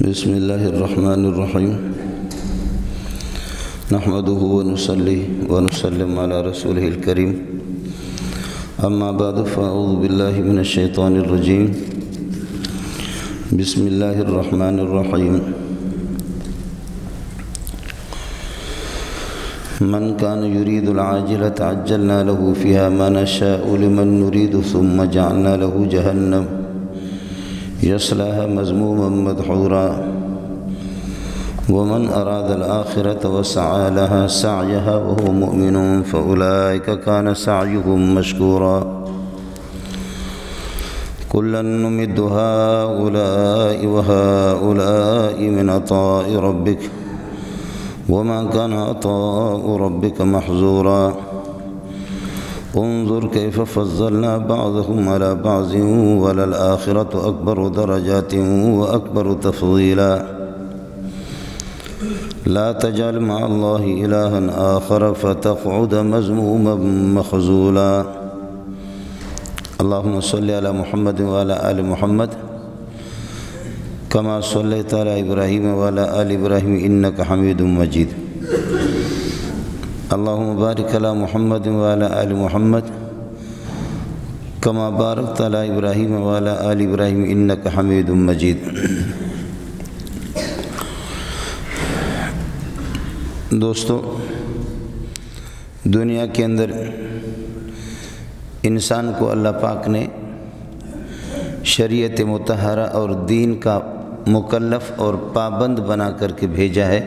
بسم الله الرحمن الرحيم نحمده ونصلي ونسلم على رسوله الكريم أما بعد فأعوذ بالله من الشيطان الرجيم بسم الله الرحمن الرحيم من كان يريد العاجلة عجلنا له فيها ما نشاء لمن نريد ثم جعلنا له جهنم يصلاها مذموما مدحورا ومن أراد الآخرة وسعى لها سعيها وهو مؤمن فأولئك كان سعيهم مشكورا كلا نمد هؤلاء وهؤلاء من عطاء ربك وما كان عطاء ربك محظورا انظر كيف فضلنا بعضهم على بعض وللآخرة أكبر درجات وأكبر تفضيلا لا تجعل مع الله إلها آخر فتقعد مذموما مخذولا اللهم صل على محمد وعلى آل محمد كما صليت على إبراهيم وعلى آل إبراهيم إنك حميد مجيد اللهم بارك على محمد وعلى آل محمد كما باركت على إبراهيم وعلى آل إبراهيم إنك حميد مجيد دوستو، دنیا کے اندر انسان کو اللہ پاک نے شریعت مطہرہ اور دین کا مکلف اور پابند بنا کر کے بھیجا ہے۔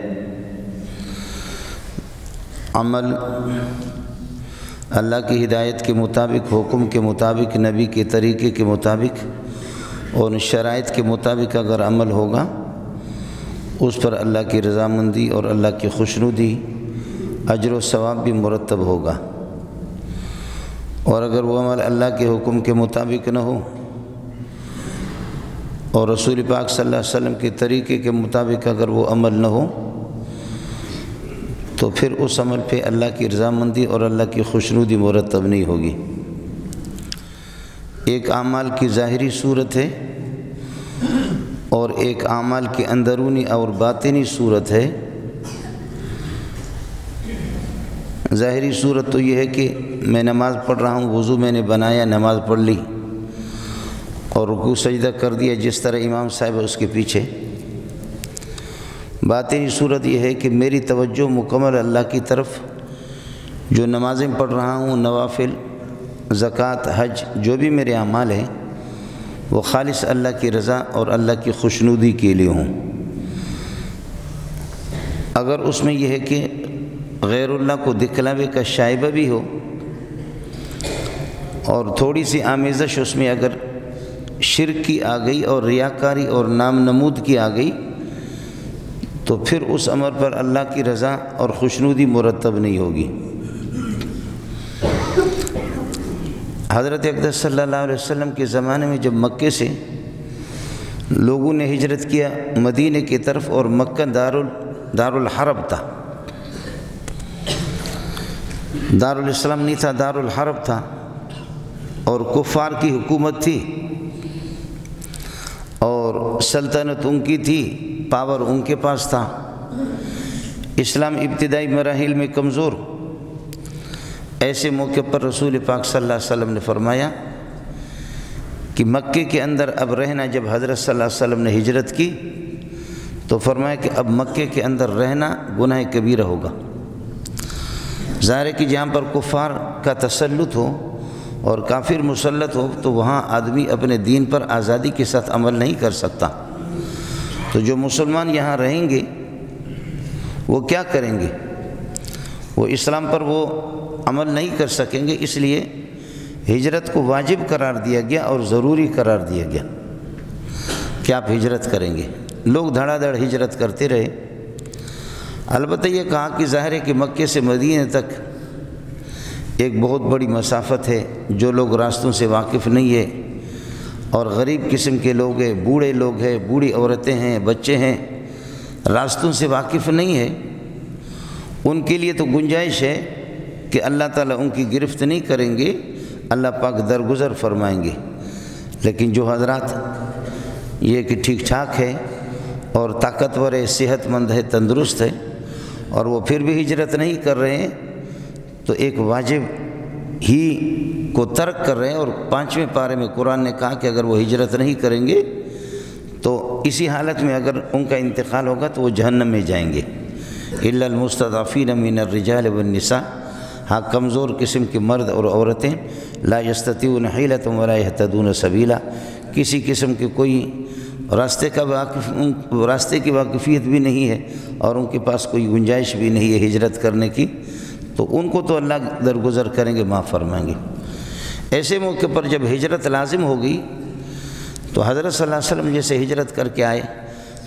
عمل اللہ کی ہدایت کے مطابق، حکم کے مطابق، نبی کے طریقے کے مطابق اور شرائط کے مطابق اگر عمل ہوگا، اس پر اللہ کی رضامندی اور اللہ کی خوشنودی، اجر و ثواب بھی مرتب ہوگا۔ اور اگر وہ عمل اللہ کے حکم کے مطابق نہ ہو اور رسول پاک صلی اللہ علیہ وسلم کے طریقے کے مطابق اگر وہ عمل نہ ہو، تو پھر اس عمل پہ اللہ کی رضامندی اور اللہ کی خوشنودی مرتب نہیں ہوگی۔ ایک اعمال کی ظاہری صورت ہے اور ایک اعمال کی اندرونی اور باطنی صورت ہے۔ ظاہری صورت تو یہ ہے کہ میں نماز پڑھ رہا ہوں، وضو میں نے بنایا، نماز پڑھ لی اور رکوع سجدہ کر دیا جس طرح امام صاحب اس کے پیچھے۔ باطنی صورت یہ ہے کہ میری توجہ مکمل اللہ کی طرف، جو نمازیں پڑھ رہا ہوں، نوافل، زکوٰۃ، حج، جو بھی میرے اعمال ہیں وہ خالص اللہ کی رضا اور اللہ کی خوشنودی کے لیے ہوں۔ اگر اس میں یہ ہے کہ غیر اللہ کو دکھلاوے کا شائبہ بھی ہو اور تھوڑی سی آمیزش اس میں اگر شرک کی آ گئی اور ریاکاری اور نام نمود کی آ گئی، تو پھر اس عمل پر اللہ کی رضا اور خوشنودی مرتب نہیں ہوگی۔ حضرت اقدس صلی اللہ علیہ وسلم کے زمانے میں جب مکے سے لوگوں نے ہجرت کیا مدینہ کی طرف، اور مکہ دار الحرب تھا، دار الاسلام نہیں تھا، دار الحرب تھا، اور کفار کی حکومت تھی اور سلطنت ان کی تھی، پاور ان کے پاس تھا۔ اسلام ابتدائی مراحل میں کمزور۔ ایسے موقع پر رسول پاک صلی اللہ علیہ وسلم نے فرمایا کہ مکے کے اندر اب رہنا، جب حضرت صلی اللہ علیہ وسلم نے ہجرت کی تو فرمایا کہ اب مکے کے اندر رہنا گناہ کبیرہ ہوگا۔ ظاہر ہے کہ جہاں پر کفار کا تسلط ہو اور کافر مسلط ہو تو وہاں آدمی اپنے دین پر آزادی کے ساتھ عمل نہیں کر سکتا۔ تو جو مسلمان یہاں رہیں گے وہ کیا کریں گے؟ وہ اسلام پر وہ عمل نہیں کر سکیں گے، اس لیے ہجرت کو واجب قرار دیا گیا اور ضروری قرار دیا گیا کہ آپ ہجرت کریں گے۔ لوگ دھڑا دھڑ ہجرت کرتے رہے۔ البتہ یہ کہا کہ ظاہر ہے کہ مکے سے مدینہ تک ایک بہت بڑی مسافت ہے، جو لوگ راستوں سے واقف نہیں ہے اور غریب قسم کے لوگ ہیں، بوڑھے لوگ ہیں، بوڑھی عورتیں ہیں، بچے ہیں، راستوں سے واقف نہیں ہے، ان کے لیے تو گنجائش ہے کہ اللہ تعالیٰ ان کی گرفت نہیں کریں گے، اللہ پاک درگزر فرمائیں گے۔ لیکن جو حضرات یہ کہ ٹھیک ٹھاک ہے اور طاقتور ہے، صحت مند ہے، تندرست ہے، اور وہ پھر بھی ہجرت نہیں کر رہے ہیں، تو ایک واجب ہی کو ترک کر رہے ہیں۔ اور 5ویں پارے میں قرآن نے کہا کہ اگر وہ ہجرت نہیں کریں گے تو اسی حالت میں اگر ان کا انتقال ہوگا تو وہ جہنم میں جائیں گے۔ الا المستضعفین من الرجال والنساء، ہاں کمزور قسم کے مرد اور عورتیں، لا یستطیعون حیلۃ ولا یہتدون سبیلا، کسی قسم کے کوئی راستے کی واقفیت بھی نہیں ہے اور ان کے پاس کوئی گنجائش بھی نہیں ہے ہجرت کرنے کی، تو ان کو تو اللہ درگزر کریں گے، معاف فرمائیں گے۔ ایسے موقع پر جب ہجرت لازم ہو گئی تو حضرت صلی اللہ علیہ وسلم جیسے ہجرت کر کے آئے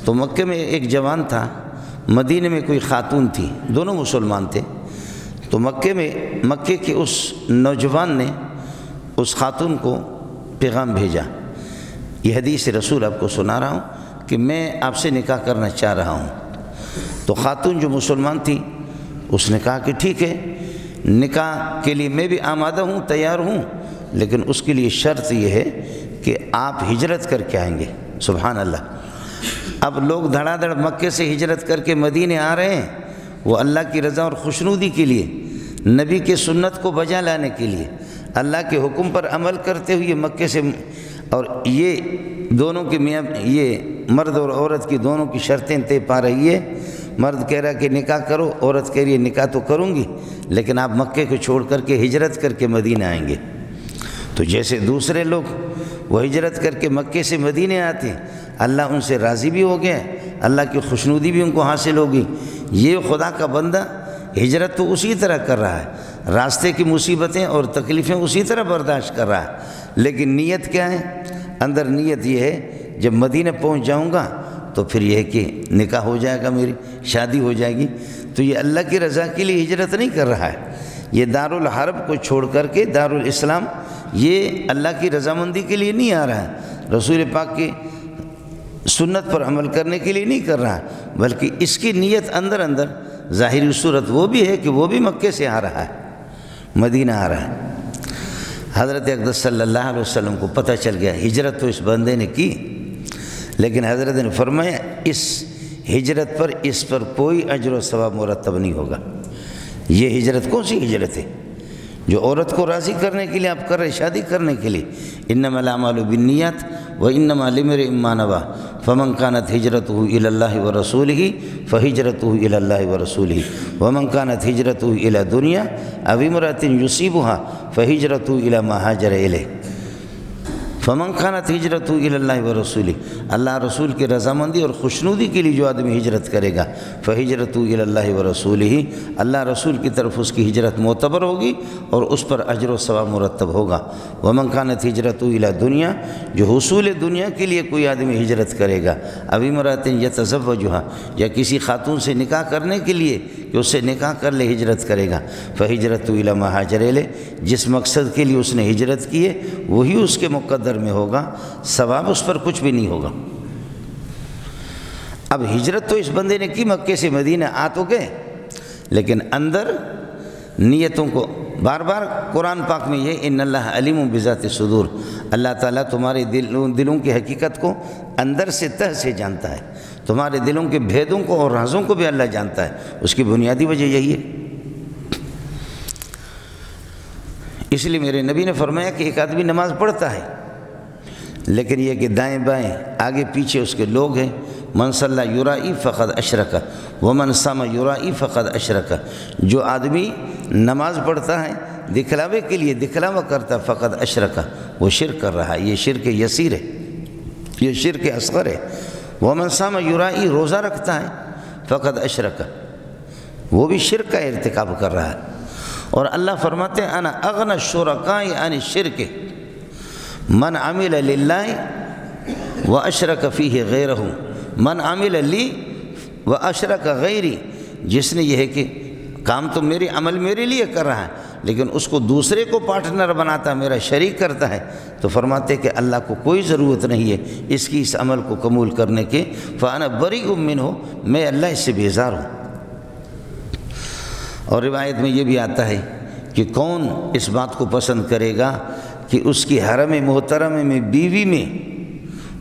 تو مکے میں ایک جوان تھا، مدینے میں کوئی خاتون تھی، دونوں مسلمان تھے۔ تو مکے کے اس نوجوان نے اس خاتون کو پیغام بھیجا، یہ حدیث رسول آپ کو سنا رہا ہوں کہ میں آپ سے نکاح کرنا چاہ رہا ہوں۔ تو خاتون جو مسلمان تھی اس نے کہا کہ ٹھیک ہے، نکاح کے لیے میں بھی آمادہ ہوں، تیار ہوں، لیکن اس کے لیے شرط یہ ہے کہ آپ ہجرت کر کے آئیں گے۔ سبحان اللہ، اب لوگ دھڑا دھڑ مکے سے ہجرت کر کے مدینے آ رہے ہیں، وہ اللہ کی رضا اور خوشنودی کے لیے، نبی کے سنت کو بجا لانے کے لیے، اللہ کے حکم پر عمل کرتے ہوئے مکے سے، اور یہ دونوں کے میاں، یہ مرد اور عورت کی دونوں کی شرطیں طے پا رہی ہے۔ مرد کہہ رہا کہ نکاح کرو، عورت کہہ رہی ہے نکاح تو کروں گی لیکن آپ مکے کو چھوڑ کر کے ہجرت کر کے مدینہ آئیں گے۔ تو جیسے دوسرے لوگ وہ ہجرت کر کے مکے سے مدینے آتے، اللہ ان سے راضی بھی ہو گیا، اللہ کی خوشنودی بھی ان کو حاصل ہوگی۔ یہ خدا کا بندہ ہجرت تو اسی طرح کر رہا ہے، راستے کی مصیبتیں اور تکلیفیں اسی طرح برداشت کر رہا ہے، لیکن نیت کیا ہے؟ اندر نیت یہ ہے جب مدینہ پہنچ جاؤں گا تو پھر یہ ہے کہ نکاح ہو جائے گا، میری شادی ہو جائے گی۔ تو یہ اللہ کی رضا کے لیے ہجرت نہیں کر رہا ہے، یہ دارالحرب کو چھوڑ کر کے دارالاسلام، یہ اللہ کی رضامندی کے لیے نہیں آ رہا ہے، رسول پاک کی سنت پر عمل کرنے کے لیے نہیں کر رہا ہے، بلکہ اس کی نیت اندر ظاہری صورت وہ بھی ہے کہ وہ بھی مکے سے آ رہا ہے، مدینہ آ رہا ہے۔ حضرت اقدس صلی اللہ علیہ وسلم کو پتہ چل گیا ہجرت تو اس بندے نے کی، لیکن حضرت نے فرمایا اس ہجرت پر اس پر کوئی اجر و ثواب مرتب نہیں ہوگا۔ یہ ہجرت کون سی ہجرت ہے؟ جو عورت کو راضی کرنے کے لیے آپ کر رہے، شادی کرنے کے لیے، انما الاعمال بالنیات وانما لامرئ ما نوى فمن كانت هجرته الى الله ورسوله فهجرته الى الله ورسوله ومن كانت هجرته الى دنيا او امرأة يصيبها فهجرته الى ما هاجر اليه فمن كانت هجرته الى الله ورسوله، اللہ رسول کی رضامندی اور خوشنودی کے لیے جو آدمی ہجرت کرے گا، فہجرته الى الله ورسوله، اللہ رسول کی طرف اس کی ہجرت معتبر ہوگی اور اس پر اجر و ثواب مرتب ہوگا۔ ومن كانت هجرته الى دنیا، جو حصول دنیا کے لیے کوئی آدمی ہجرت کرے گا، اب امرأة يتزوجها، یا کسی خاتون سے نکاح کرنے کے لیے کہ اس سے نکاح کر لے ہجرت کرے گا، فہجرته الى ما هاجر الیہ، جس مقصد کے لیے اس نے ہجرت کی ہے وہی اس کے مقدر میں ہوگا، ثواب اس پر کچھ بھی نہیں ہوگا۔ اب ہجرت تو اس بندے نے کی، مکے سے مدینہ آ تو گئے، لیکن اندر نیتوں کو بار بار قرآن پاک میں یہ ان اللہ علیم بذات الصدور، اللہ تعالیٰ تمہارے دلوں کی حقیقت کو اندر سے تہ سے جانتا ہے، تمہارے دلوں کے بھیدوں کو اور رازوں کو بھی اللہ جانتا ہے۔ اس کی بنیادی وجہ یہی ہے۔ اس لیے میرے نبی نے فرمایا کہ ایک آدمی نماز پڑھتا ہے لیکن یہ کہ دائیں بائیں آگے پیچھے اس کے لوگ ہیں، من صلی یرائی فقد اشرک ومن صام یرائی فقد اشرک، جو آدمی نماز پڑھتا ہے دکھلاوے کے لیے دکھلاوا کرتا فقد اشرک، وہ شرک کر رہا ہے، یہ شرک یسیر ہے، یہ شرک اصغر ہے۔ ومن صام یرائی، روزہ رکھتا ہے فقد اشرک، وہ بھی شرک کا ارتکاب کر رہا ہے۔ اور اللہ فرماتے ہیں انا اغنی الشرکاء عن الشرک من عمل للہ واشرک فیہ غیرہ، من عمل لی واشرک غیری، جس نے یہ ہے کہ کام تو میری عمل میرے لیے کر رہا ہے لیکن اس کو دوسرے کو پارٹنر بناتا، میرا شریک کرتا ہے، تو فرماتے کہ اللہ کو کوئی ضرورت نہیں ہے اس کی اس عمل کو قبول کرنے کے، فانا بریء منہ، میں اللہ اس سے بیزار ہوں۔ اور روایت میں یہ بھی آتا ہے کہ کون اس بات کو پسند کرے گا کہ اس کی حرم محترم میں بیوی میں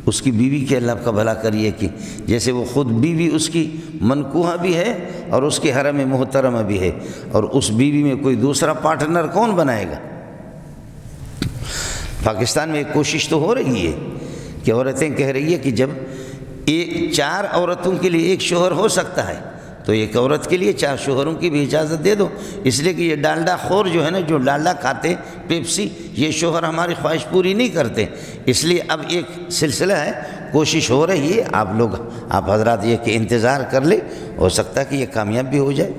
اس کی بیوی کے اللہ کا بھلا کریے کہ جیسے وہ خود بیوی اس کی منکوحہ بھی ہے اور اس کے حرم محترمہ بھی ہے، اور اس بیوی میں کوئی دوسرا پارٹنر کون بنائے گا؟ پاکستان میں ایک کوشش تو ہو رہی ہے کہ عورتیں کہہ رہی ہے کہ جب 4 عورتوں کے لیے ایک شوہر ہو سکتا ہے تو ایک عورت کے لیے 4 شوہروں کی بھی اجازت دے دو، اس لیے کہ یہ ڈالڈا خور جو ہے نا، جو ڈالڈا کھاتے پیپسی، یہ شوہر ہماری خواہش پوری نہیں کرتے، اس لیے اب ایک سلسلہ ہے، کوشش ہو رہی ہے، آپ حضرات یہ کہ انتظار کر لے، ہو سکتا ہے کہ یہ کامیاب بھی ہو جائے۔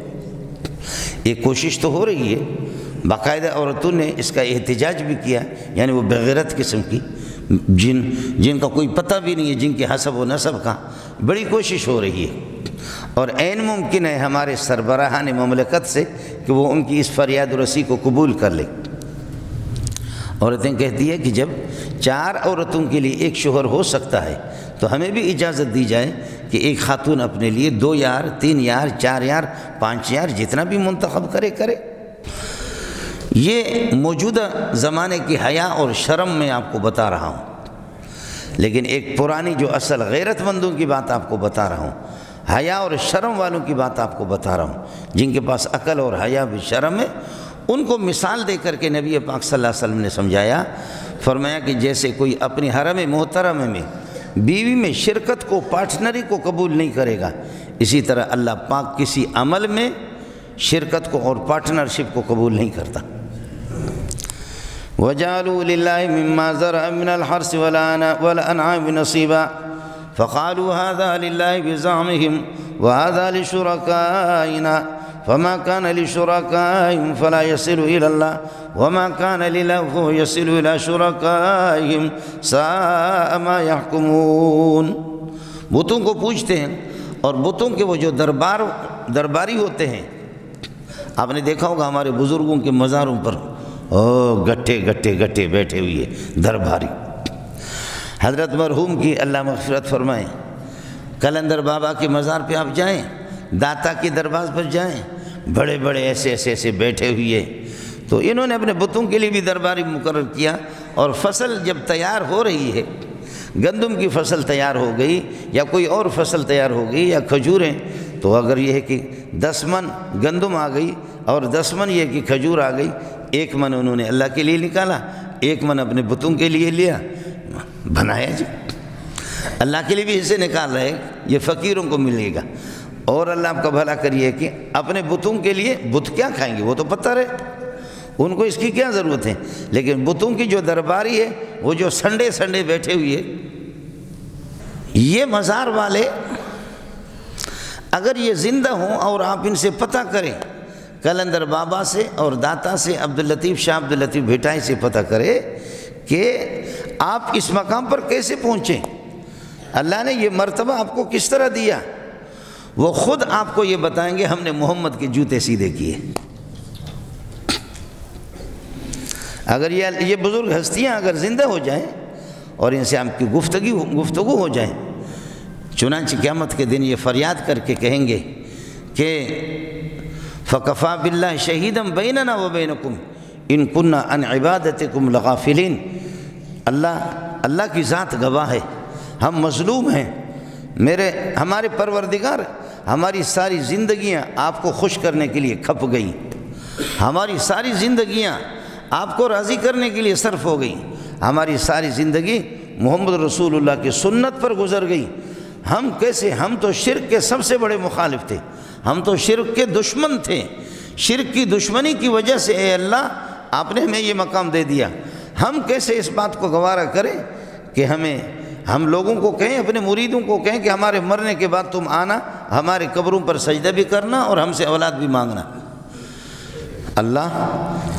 ایک کوشش تو ہو رہی ہے، باقاعدہ عورتوں نے اس کا احتجاج بھی کیا، یعنی وہ بغیرت قسم کی جن کا کوئی پتہ بھی نہیں ہے، جن کے حسب و نسب کا، بڑی کوشش ہو رہی ہے، اور عین ممکن ہے ہمارے سربراہان مملکت سے کہ وہ ان کی اس فریاد رسی کو قبول کر لے۔ عورتیں کہتی ہے کہ جب 4 عورتوں کے لیے ایک شوہر ہو سکتا ہے تو ہمیں بھی اجازت دی جائے کہ ایک خاتون اپنے لیے 2 یار، 3 یار، 4 یار، 5 یار، جتنا بھی منتخب کرے۔ یہ موجودہ زمانے کی حیا اور شرم میں آپ کو بتا رہا ہوں، لیکن ایک پرانی جو اصل غیرت مندوں کی بات آپ کو بتا رہا ہوں، حیا اور شرم والوں کی بات آپ کو بتا رہا ہوں، جن کے پاس عقل اور حیا بھی شرم ہے، ان کو مثال دے کر کے نبی پاک صلی اللہ علیہ وسلم نے سمجھایا، فرمایا کہ جیسے کوئی اپنی حرم محترمہ میں بیوی میں شرکت کو، پارٹنری کو قبول نہیں کرے گا، اسی طرح اللہ پاک کسی عمل میں شرکت کو اور پارٹنرشپ کو قبول نہیں کرتا۔ وَجَعَلُوا لِلَّهِ مِمَّا زَرَعَ مِنَ الْحَرْثِ وَالْأَنْعَامِ نَصِيبًا فَقَالُوا هَذَا لِلَّهِ بِزَعْمِهِمْ وَهَذَا لِشُرَكَائِنَا فَمَا كَانَ لِشُرَكَائِهِمْ فَلَا يَصِلُ إِلَى اللَّهِ وَمَا كَانَ لِلَّهِ فَهُوَ يَصِلُ إِلَى شُرَكَائِهِمْ سَاءَ مَا يَحْكُمُونَ۔ بتوں کو پوجتے ہیں، اور بتوں کے وہ جو درباری ہوتے ہیں، آپ نے دیکھا ہوگا ہمارے بزرگوں کے مزاروں پر گٹھے بیٹھے ہوئے درباری۔ حضرت مرحوم کی اللہ مغفرت فرمائیں، کلندر بابا کے مزار پہ آپ جائیں، داتا کے دربار پر جائیں، بڑے ایسے بیٹھے ہوئے، تو انہوں نے اپنے بتوں کے لیے بھی درباری مقرر کیا، اور فصل جب تیار ہو رہی ہے، گندم کی فصل تیار ہو گئی یا کوئی اور فصل تیار ہو گئی یا کھجوریں، تو اگر یہ ہے کہ 10 من گندم آ گئی اور 10 من یہ کہ کھجور آ گئی، 1 من انہوں نے اللہ کے لیے نکالا، 1 من اپنے بتوں کے لیے لیا، بنایا جی، اللہ کے لیے بھی اسے نکال رہے، یہ فقیروں کو ملے گا، اور اللہ آپ کا بھلا کریے کہ اپنے بتوں کے لیے، بت کیا کھائیں گے، وہ تو پتھر ہے، ان کو اس کی کیا ضرورت ہے، لیکن بتوں کی جو درباری ہے، وہ جو سنڈے بیٹھے ہوئے، یہ مزار والے اگر یہ زندہ ہوں اور آپ ان سے پتہ کریں، کلندر بابا سے اور داتا سے عبداللطیف شاہ عبداللطیف بھٹائی سے پتہ کرے کہ آپ اس مقام پر کیسے پہنچیں، اللہ نے یہ مرتبہ آپ کو کس طرح دیا، وہ خود آپ کو یہ بتائیں گے، ہم نے محمد کے جوتے سیدھے کیے۔ اگر یہ بزرگ ہستیاں اگر زندہ ہو جائیں اور ان سے آپ کی گفتگو ہو جائیں، چنانچہ قیامت کے دن یہ فریاد کر کے کہیں گے کہ فَكَفَى بِاللَّهِ شَهِيدًا بَيْنَنَا وَبَيْنَكُمْ إِن كُنَّا عَنْ عِبَادَتِكُمْ لَغَافِلِينَ، اللہ کی ذات گواہ ہے، ہم مظلوم ہیں، ہمارے پروردگار، ہماری ساری زندگیاں آپ کو خوش کرنے کے لیے کھپ گئیں، ہماری ساری زندگیاں آپ کو راضی کرنے کے لیے صرف ہو گئی، ہماری ساری زندگی محمد رسول اللہ کی سنت پر گزر گئی، ہم تو شرک کے سب سے بڑے مخالف تھے، ہم تو شرک کے دشمن تھے، شرک کی دشمنی کی وجہ سے اے اللہ آپ نے ہمیں یہ مقام دے دیا، ہم کیسے اس بات کو گوارا کریں کہ ہم لوگوں کو کہیں، اپنے مریدوں کو کہیں کہ ہمارے مرنے کے بعد تم آنا، ہمارے قبروں پر سجدہ بھی کرنا اور ہم سے اولاد بھی مانگنا۔ اللہ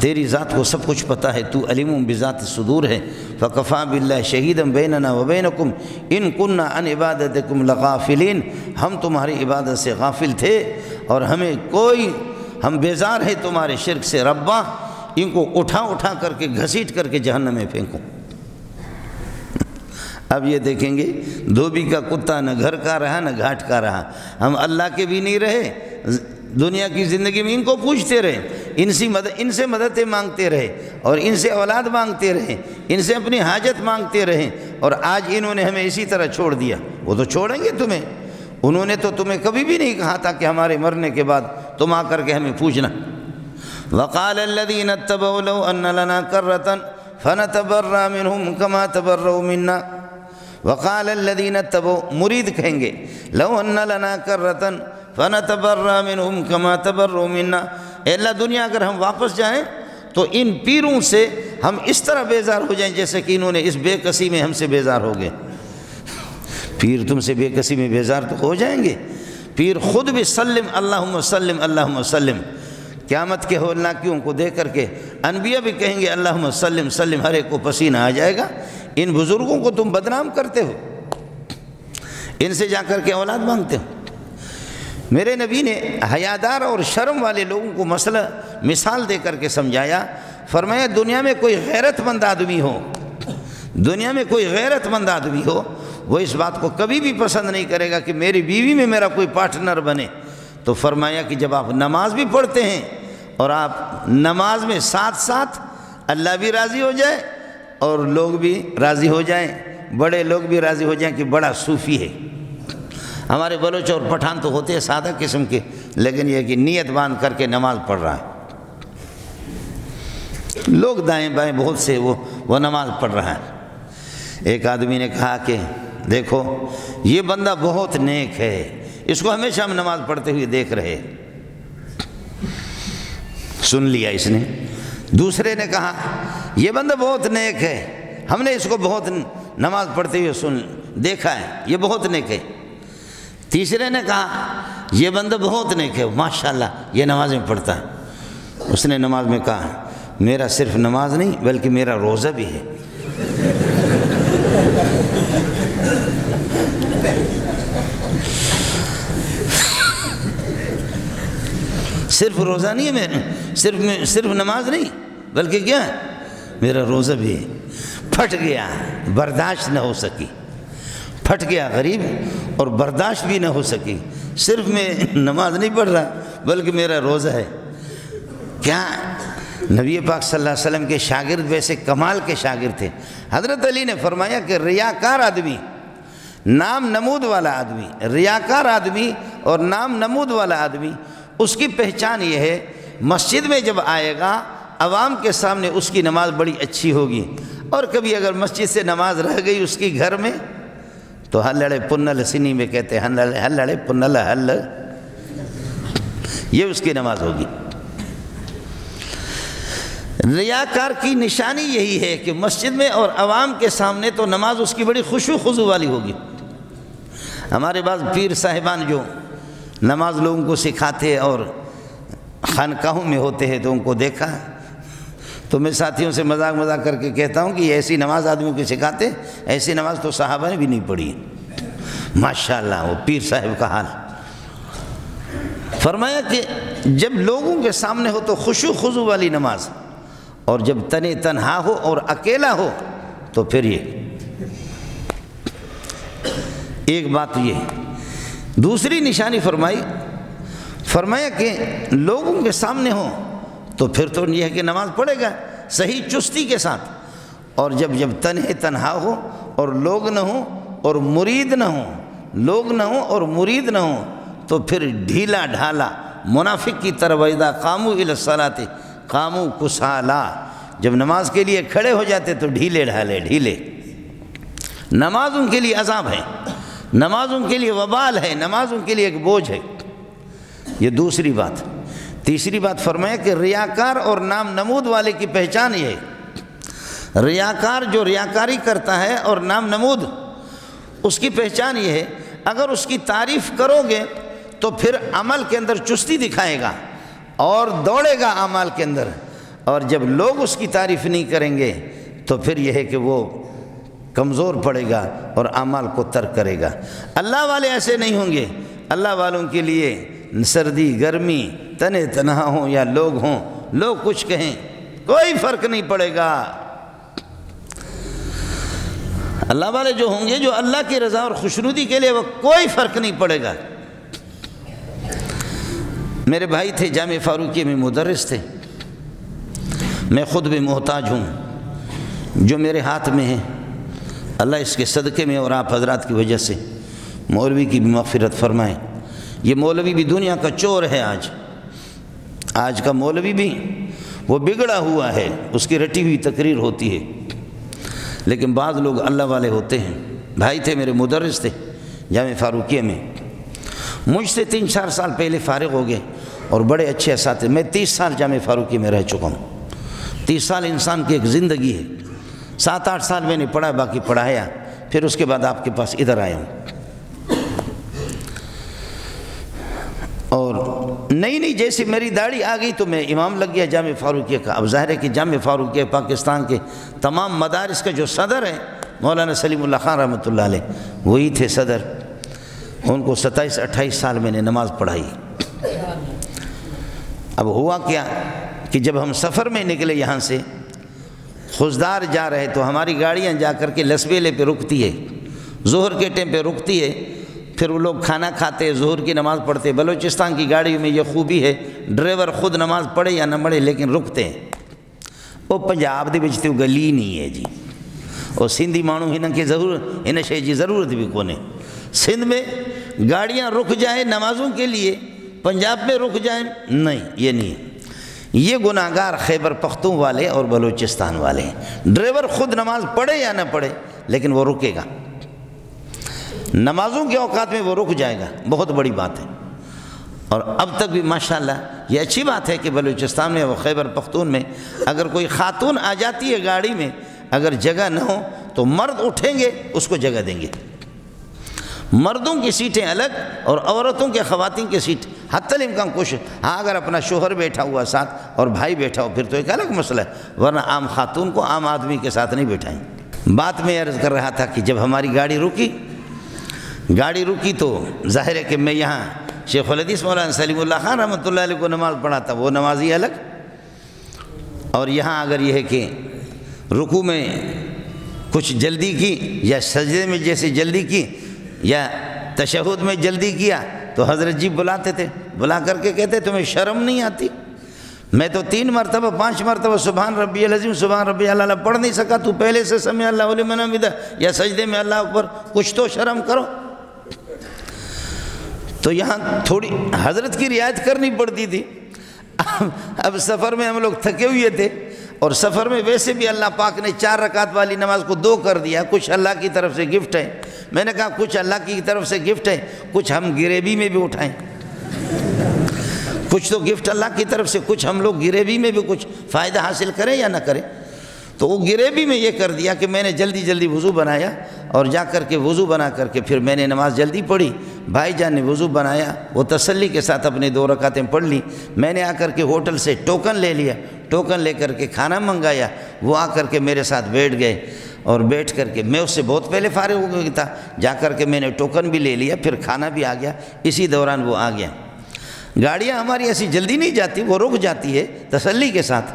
تیری ذات کو سب کچھ پتہ ہے، تو علیم بذات الصدور ہے، فَكَفَى بِاللَّهِ شَهِيدًا بَيْنَنَا وَبَيْنَكُمْ إِن كُنَّا عَنْ عِبَادَتِكُمْ لَغَافِلِينَ، ہم تمہاری عبادت سے غافل تھے اور ہم بیزار ہیں تمہارے شرک سے، ربا ان کو اٹھا کر کے گھسیٹ کر کے جہنم میں پھینکوں۔ اب یہ دیکھیں گے دھوبی کا کتا نہ گھر کا رہا نہ گھاٹ کا رہا، ہم اللہ کے بھی نہیں رہے، دنیا کی زندگی میں ان کو پوچھتے رہے، ان سے مددیں مانگتے رہے اور ان سے اولاد مانگتے رہے، ان سے اپنی حاجت مانگتے رہے، اور آج انہوں نے ہمیں اسی طرح چھوڑ دیا، وہ تو چھوڑیں گے تمہیں، انہوں نے تو تمہیں کبھی بھی نہیں کہا تھا کہ ہمارے مرنے کے بعد تم آ کر کے ہمیں پوچھنا۔ وقال الذين اتبعوا لو ان لنا كرة فنتبرأ منهم كما تبرؤوا منا۔ وقال الذين اتبعوا، مرید کہیں گے، لو ان لنا كرة فنتبرأ منهم كما تبرؤوا منا، اے اللہ دنیا اگر ہم واپس جائیں تو ان پیروں سے ہم اس طرح بیزار ہو جائیں جیسے کہ انہوں نے اس بے کسی میں ہم سے بیزار ہو گئے۔ پیر تم سے بے کسی میں بیزار تو ہو جائیں گے، پیر خود بھی سلم اللہم سلم اللہم سلم، قیامت کے ہولناکیوں کو دیکھ کر کے انبیاء بھی کہیں گے اللہم سلم سلم، ہر ایک کو پسینہ آ جائے گا۔ ان بزرگوں کو تم بدنام کرتے ہو، ان سے جا کر کے اولاد مانگتے ہو۔ میرے نبی نے حیادار اور شرم والے لوگوں کو مسئلہ مثال دے کر کے سمجھایا، فرمایا دنیا میں کوئی غیرت مند آدمی ہو، دنیا میں کوئی غیرت مند آدمی ہو، وہ اس بات کو کبھی بھی پسند نہیں کرے گا کہ میری بیوی میں میرا کوئی پارٹنر بنے۔ تو فرمایا کہ جب آپ نماز بھی پڑھتے ہیں اور آپ نماز میں ساتھ ساتھ اللہ بھی راضی ہو جائے اور لوگ بھی راضی ہو جائیں، بڑے لوگ بھی راضی ہو جائیں کہ بڑا صوفی ہے۔ ہمارے بلوچ اور پٹھان تو ہوتے ہیں سادہ قسم کے، لیکن یہ کہ نیت باندھ کر کے نماز پڑھ رہا ہے، لوگ دائیں بائیں بہت سے وہ نماز پڑھ رہا ہے۔ ایک آدمی نے کہا کہ دیکھو یہ بندہ بہت نیک ہے، اس کو ہمیشہ ہم نماز پڑھتے ہوئے دیکھ رہے۔ سن لیا اس نے۔ دوسرے نے کہا یہ بندہ بہت نیک ہے، ہم نے اس کو بہت نماز پڑھتے ہوئے دیکھا ہے، یہ بہت نیک ہے۔ تیسرے نے کہا یہ بندہ بہت نیک ہے، ماشاءاللہ یہ نماز میں پڑھتا ہے۔ اس نے نماز میں کہا میرا صرف نماز نہیں بلکہ میرا روزہ بھی ہے۔ صرف روزہ نہیں ہے میرا، صرف نماز نہیں بلکہ کیا ہے، میرا روزہ بھی ہے۔ پھٹ گیا، برداشت نہ ہو سکی، پھٹ گیا غریب اور برداشت بھی نہ ہو سکی، صرف میں نماز نہیں پڑھ رہا بلکہ میرا روزہ ہے۔ کیا نبی پاک صلی اللہ علیہ وسلم کے شاگرد ویسے کمال کے شاگرد تھے۔ حضرت علی نے فرمایا کہ ریاکار آدمی، نام نمود والا آدمی، ریاکار آدمی اور نام نمود والا آدمی، اس کی پہچان یہ ہے مسجد میں جب آئے گا عوام کے سامنے اس کی نماز بڑی اچھی ہوگی، اور کبھی اگر مسجد سے نماز رہ گئی اس کی گھر میں تو ہلڑے پنل، سنی میں کہتے ہیں ہلڑے پنل ہل، یہ اس کی نماز ہوگی۔ ریاکار کی نشانی یہی ہے کہ مسجد میں اور عوام کے سامنے تو نماز اس کی بڑی خشوع خضوع والی ہوگی۔ ہمارے بعض پیر صاحبان جو نماز لوگوں کو سکھاتے اور خانقاہوں میں ہوتے ہیں تو ان کو دیکھا، تو میں ساتھیوں سے مذاق کر کے کہتا ہوں کہ یہ ایسی نماز آدمیوں کو سکھاتے، ایسی نماز تو صحابہ نے بھی نہیں پڑھی۔ ماشاءاللہ وہ پیر صاحب کا حال۔ فرمایا کہ جب لوگوں کے سامنے ہو تو خشوع خضوع والی نماز، اور جب تنہا ہو اور اکیلا ہو تو پھر یہ ایک بات یہ۔ دوسری نشانی فرمایا کہ لوگوں کے سامنے ہو تو پھر تو یہ ہے کہ نماز پڑھے گا صحیح چستی کے ساتھ، اور جب تنہا ہو اور لوگ نہ ہوں اور مرید نہ ہوں، لوگ نہ ہوں اور مرید نہ ہوں تو پھر ڈھیلا ڈھالا منافق کی طرح وَإِذَا قَامُوا إِلَى الصَّلَاةِ قَامُوا كُسَالَىٰ، جب نماز کے لیے کھڑے ہو جاتے تو ڈھیلے ڈھالے۔ نماز ان کے لیے عذاب ہے، نماز ان کے لیے وبال ہے، نماز ان کے لیے ایک بوجھ ہے۔ یہ دوسری بات۔ تیسری بات فرمایا کہ ریاکار اور نام نمود والے کی پہچان یہ ہے، ریاکار جو ریاکاری کرتا ہے اور نام نمود، اس کی پہچان یہ ہے اگر اس کی تعریف کرو گے تو پھر عمل کے اندر چستی دکھائے گا اور دوڑے گا اعمال کے اندر، اور جب لوگ اس کی تعریف نہیں کریں گے تو پھر یہ ہے کہ وہ کمزور پڑے گا اور اعمال کو ترک کرے گا۔ اللہ والے ایسے نہیں ہوں گے، اللہ والوں کے لیے سردی گرمی تنہا ہوں یا لوگ ہوں، لوگ کچھ کہیں کوئی فرق نہیں پڑے گا۔ اللہ والے جو ہوں گے جو اللہ کی رضا اور خوشنودی کے لیے، وہ کوئی فرق نہیں پڑے گا۔ میرے بھائی تھے جامع فاروقیہ میں مدرس تھے، میں خود بھی محتاج ہوں، جو میرے ہاتھ میں ہے اللہ اس کے صدقے میں اور آپ حضرات کی وجہ سے مولوی کی بھی مغفرت فرمائے۔ یہ مولوی بھی دنیا کا چور ہے، آج کا مولوی بھی وہ بگڑا ہوا ہے، اس کی رٹی ہوئی تقریر ہوتی ہے، لیکن بعض لوگ اللہ والے ہوتے ہیں۔ بھائی تھے میرے، مدرس تھے جامعہ فاروقیہ میں، مجھ سے 3-4 سال پہلے فارغ ہو گئے اور بڑے اچھے اساتذہ۔ میں 30 سال جامعہ فاروقیہ میں رہ چکا ہوں۔ 30 سال انسان کی ایک زندگی ہے۔ 7-8 سال میں نے پڑھا، باقی پڑھایا، پھر اس کے بعد آپ کے پاس ادھر آیا ہوں۔ اور نئی جیسے میری داڑھی آ گئی تو میں امام لگ گیا جامعہ فاروقیہ کا۔ اب ظاہر ہے کہ جامعہ فاروقیہ پاکستان کے تمام مدارس کا جو صدر ہے مولانا سلیم اللہ خان رحمۃ اللہ علیہ، وہی تھے صدر۔ ان کو 27-28 سال میں نے نماز پڑھائی۔ اب ہوا کیا کہ جب ہم سفر میں نکلے یہاں سے، خزدار جا رہے تو ہماری گاڑیاں جا کر کے لسبیلے پہ رکتی ہے، ظہر کے ٹائم پہ رکتی ہے، پھر وہ لوگ کھانا کھاتے، ظہر کی نماز پڑھتے۔ بلوچستان کی گاڑیوں میں یہ خوبی ہے، ڈرائیور خود نماز پڑھے یا نہ پڑھے لیکن رکتے ہیں۔ وہ پنجاب دے وچ تے گلی نہیں ہے جی، اور سندھی مانو ہن کی ضرورت، ان شے جی ضرورت بھی کونے۔ سندھ میں گاڑیاں رک جائیں نمازوں کے لیے، پنجاب میں رک جائیں نہیں، یہ نہیں ہے۔ یہ گناہگار خیبر پختون والے اور بلوچستان والے ہیں۔ ڈرائیور خود نماز پڑھے یا نہ پڑھے لیکن وہ رکے گا، نمازوں کے اوقات میں وہ رک جائے گا، بہت بڑی بات ہے۔ اور اب تک بھی ماشاءاللہ یہ اچھی بات ہے کہ بلوچستان میں وہ خیبر پختون میں اگر کوئی خاتون آ جاتی ہے گاڑی میں، اگر جگہ نہ ہو تو مرد اٹھیں گے اس کو جگہ دیں گے۔ مردوں کی سیٹیں الگ اور عورتوں کے خواتین کی سیٹ حتی الامکان کوشش۔ ہاں اگر اپنا شوہر بیٹھا ہوا ساتھ اور بھائی بیٹھا ہو پھر تو ایک الگ مسئلہ ہے، ورنہ عام خاتون کو عام آدمی کے ساتھ نہیں بیٹھائیں۔ بات میں عرض کر رہا تھا کہ جب ہماری گاڑی رکی تو ظاہر ہے کہ میں یہاں شیخ الحدیث مولانا سلیم اللہ خان رحمۃ اللہ علیہ کو نماز پڑھاتا، وہ نمازی الگ، اور یہاں اگر یہ ہے کہ رکوع میں کچھ جلدی کی یا سجدے میں جیسے جلدی کی یا تشہد میں جلدی کیا تو حضرت جی بلاتے تھے، بلا کر کے کہتے تمہیں شرم نہیں آتی؟ میں تو 3 مرتبہ 5 مرتبہ سبحان ربی العظیم سبحان ربی العلیٰ پڑھ نہیں سکا، تو پہلے سے سمع اللہ لمن حمدہ یا سجدے میں اللہ اکبر، کچھ تو شرم کرو۔ تو یہاں تھوڑی حضرت کی رعایت کرنی پڑتی تھی۔ اب سفر میں ہم لوگ تھکے ہوئے تھے، اور سفر میں ویسے بھی اللہ پاک نے 4 رکعت والی نماز کو 2 کر دیا، کچھ اللہ کی طرف سے گفٹ ہے۔ میں نے کہا کچھ اللہ کی طرف سے گفٹ ہے، کچھ ہم گریبی میں بھی اٹھائیں، کچھ تو گفٹ اللہ کی طرف سے، کچھ ہم لوگ گریبی میں بھی کچھ فائدہ حاصل کریں یا نہ کریں۔ تو وہ گریبی میں یہ کر دیا کہ میں نے جلدی وضو بنایا، اور جا کر کے وضو بنا کر کے پھر میں نے نماز جلدی پڑھی۔ بھائی جان نے وضو بنایا، وہ تسلی کے ساتھ اپنے 2 رکعتیں پڑھ لی۔ میں نے آ کر کے ہوٹل سے ٹوکن لے لیا، ٹوکن لے کر کے کھانا منگایا، وہ آ کر کے میرے ساتھ بیٹھ گئے، اور بیٹھ کر کے میں اس سے بہت پہلے فارغ ہو گیا تھا، جا کر کے میں نے ٹوکن بھی لے لیا، پھر کھانا بھی آ گیا، اسی دوران وہ آ گیا۔ گاڑیاں ہماری ایسی جلدی نہیں جاتی، وہ رک جاتی ہے تسلی کے ساتھ۔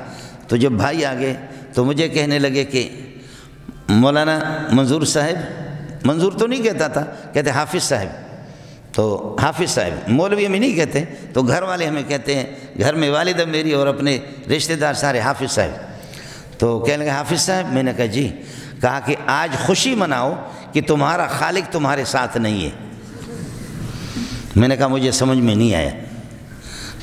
تو جب بھائی آ گئے تو مجھے کہنے لگے کہ مولانا منظور صاحب، منظور تو نہیں کہتا تھا، کہتے حافظ صاحب، تو حافظ صاحب مولوی ہمیں نہیں کہتے، تو گھر والے ہمیں کہتے ہیں، گھر میں والدہ میری اور اپنے رشتہ دار سارے حافظ صاحب۔ تو کہنے لگے حافظ صاحب، میں نے کہا جی، کہا کہ آج خوشی مناؤ کہ تمہارا خالق تمہارے ساتھ نہیں ہے۔ میں نے کہا مجھے سمجھ میں نہیں آیا۔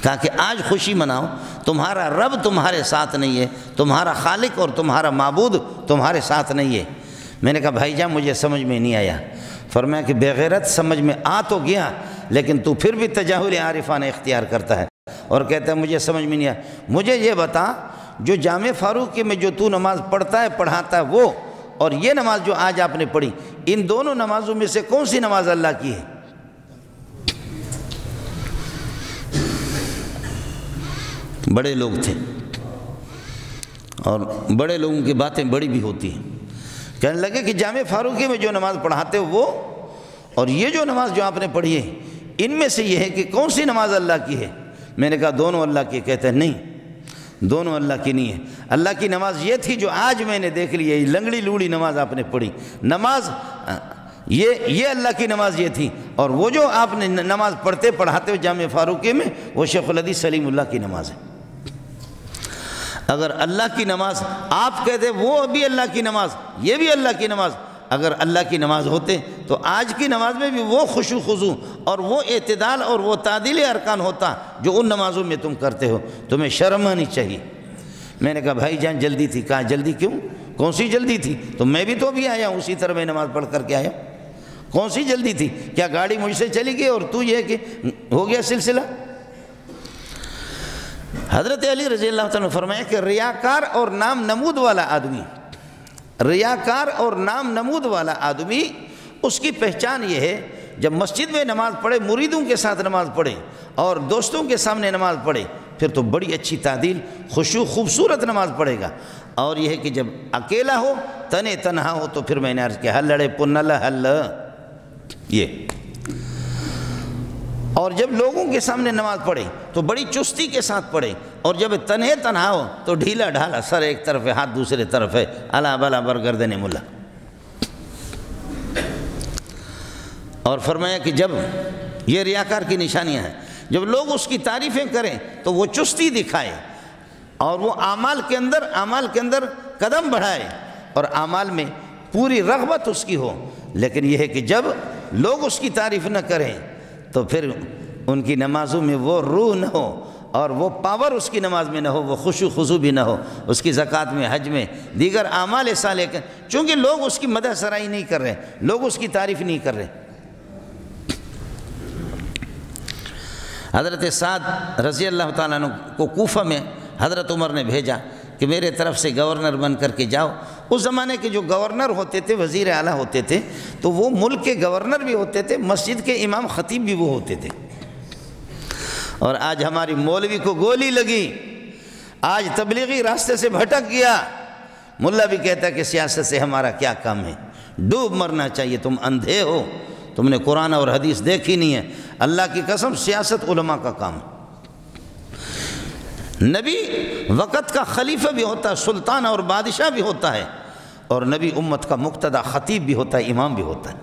کہا کہ آج خوشی مناؤ، تمہارا رب تمہارے ساتھ نہیں ہے، تمہارا خالق اور تمہارا معبود تمہارے ساتھ نہیں ہے۔ میں نے کہا بھائی جان مجھے سمجھ میں نہیں آیا۔ فرمایا کہ بے غیرت سمجھ میں آ تو گیا، لیکن تو پھر بھی تجاہل عارفانہ اختیار کرتا ہے اور کہتا ہے مجھے سمجھ میں نہیں آیا۔ مجھے یہ بتا، جو جامع فاروقی میں جو تو نماز پڑھتا ہے پڑھاتا ہے وہ، اور یہ نماز جو آج آپ نے پڑھی، ان دونوں نمازوں میں سے کون سی نماز اللہ کی ہے؟ بڑے لوگ تھے، اور بڑے لوگوں کی باتیں بڑی بھی ہوتی ہیں۔ کہنے لگے کہ جامع فاروقی میں جو نماز پڑھاتے ہو وہ، اور یہ جو نماز جو آپ نے پڑھی ہے، ان میں سے یہ ہے کہ کون سی نماز اللہ کی ہے؟ میں نے کہا دونوں اللہ کی۔ کہتے ہیں نہیں، دونوں اللہ کی نہیں ہے۔ اللہ کی نماز یہ تھی جو آج میں نے دیکھ لی ہے، یہ لنگڑی لوڑی نماز آپ نے پڑھی، نماز یہ اللہ کی نماز یہ تھی، اور وہ جو آپ نے نماز پڑھتے پڑھاتے ہو جامع فاروقی میں، وہ شیخ الحدیث سلیم اللہ کی نماز ہے۔ اگر اللہ کی نماز آپ کہتے وہ بھی اللہ کی نماز، یہ بھی اللہ کی نماز، اگر اللہ کی نماز ہوتے تو آج کی نماز میں بھی وہ خشوع خضوع اور وہ اعتدال اور وہ تعدیل ارکان ہوتا جو ان نمازوں میں تم کرتے ہو. تمہیں شرم آنی چاہیے. میں نے کہا بھائی جان جلدی تھی. کہا جلدی کیوں؟ کون سی جلدی تھی؟ تو میں بھی تو ابھی آیا ہوں، اسی طرح میں نماز پڑھ کر کے آیا. کون سی جلدی تھی؟ کیا گاڑی مجھ سے چلی گئی اور تو یہ کہ ہو گیا سلسلہ؟ حضرت علی رضی اللہ تعالیٰ نے فرمایا کہ ریاکار اور نام نمود والا آدمی، ریاکار اور نام نمود والا آدمی، اس کی پہچان یہ ہے جب مسجد میں نماز پڑھے، مریدوں کے ساتھ نماز پڑھے اور دوستوں کے سامنے نماز پڑھے، پھر تو بڑی اچھی تعدیل خشوع خوبصورت نماز پڑھے گا. اور یہ ہے کہ جب اکیلا ہو، تنے تنہا ہو، تو پھر میں نے عرض کیا ہل لڑے پنل ہل یہ. اور جب لوگوں کے سامنے نماز پڑھے تو بڑی چستی کے ساتھ پڑھے، اور جب تنہے تنہا ہو تو ڈھیلا ڈھالا، سر ایک طرف ہے ہاتھ دوسرے طرف ہے، الا بلا برگردن ملا. اور فرمایا کہ جب یہ ریاکار کی نشانیاں ہیں، جب لوگ اس کی تعریفیں کریں تو وہ چستی دکھائے اور وہ اعمال کے اندر قدم بڑھائے اور اعمال میں پوری رغبت اس کی ہو. لیکن یہ ہے کہ جب لوگ اس کی تعریف نہ کریں تو پھر ان کی نمازوں میں وہ روح نہ ہو اور وہ پاور اس کی نماز میں نہ ہو، وہ خشوع خضوع بھی نہ ہو، اس کی زکوٰۃ میں، حج میں، دیگر اعمال صالحہ. چونکہ لوگ اس کی مدح سرائی نہیں کر رہے، لوگ اس کی تعریف نہیں کر رہے. حضرت سعد رضی اللہ تعالیٰ عنہ کو کوفہ میں حضرت عمر نے بھیجا کہ میرے طرف سے گورنر بن کر کے جاؤ. اس زمانے کے جو گورنر ہوتے تھے، وزیر اعلیٰ ہوتے تھے، تو وہ ملک کے گورنر بھی ہوتے تھے، مسجد کے امام خطیب بھی وہ ہوتے تھے. اور آج ہماری مولوی کو گولی لگی، آج تبلیغی راستے سے بھٹک گیا، ملا بھی کہتا ہے کہ سیاست سے ہمارا کیا کام ہے. ڈوب مرنا چاہیے. تم اندھے ہو، تم نے قرآن اور حدیث دیکھی نہیں ہے. اللہ کی قسم سیاست علماء کا کام ہے. نبی وقت کا خلیفہ بھی ہوتا ہے، سلطان اور بادشاہ بھی ہوتا ہے، اور نبی امت کا مقتدی خطیب بھی ہوتا ہے، امام بھی ہوتا ہے.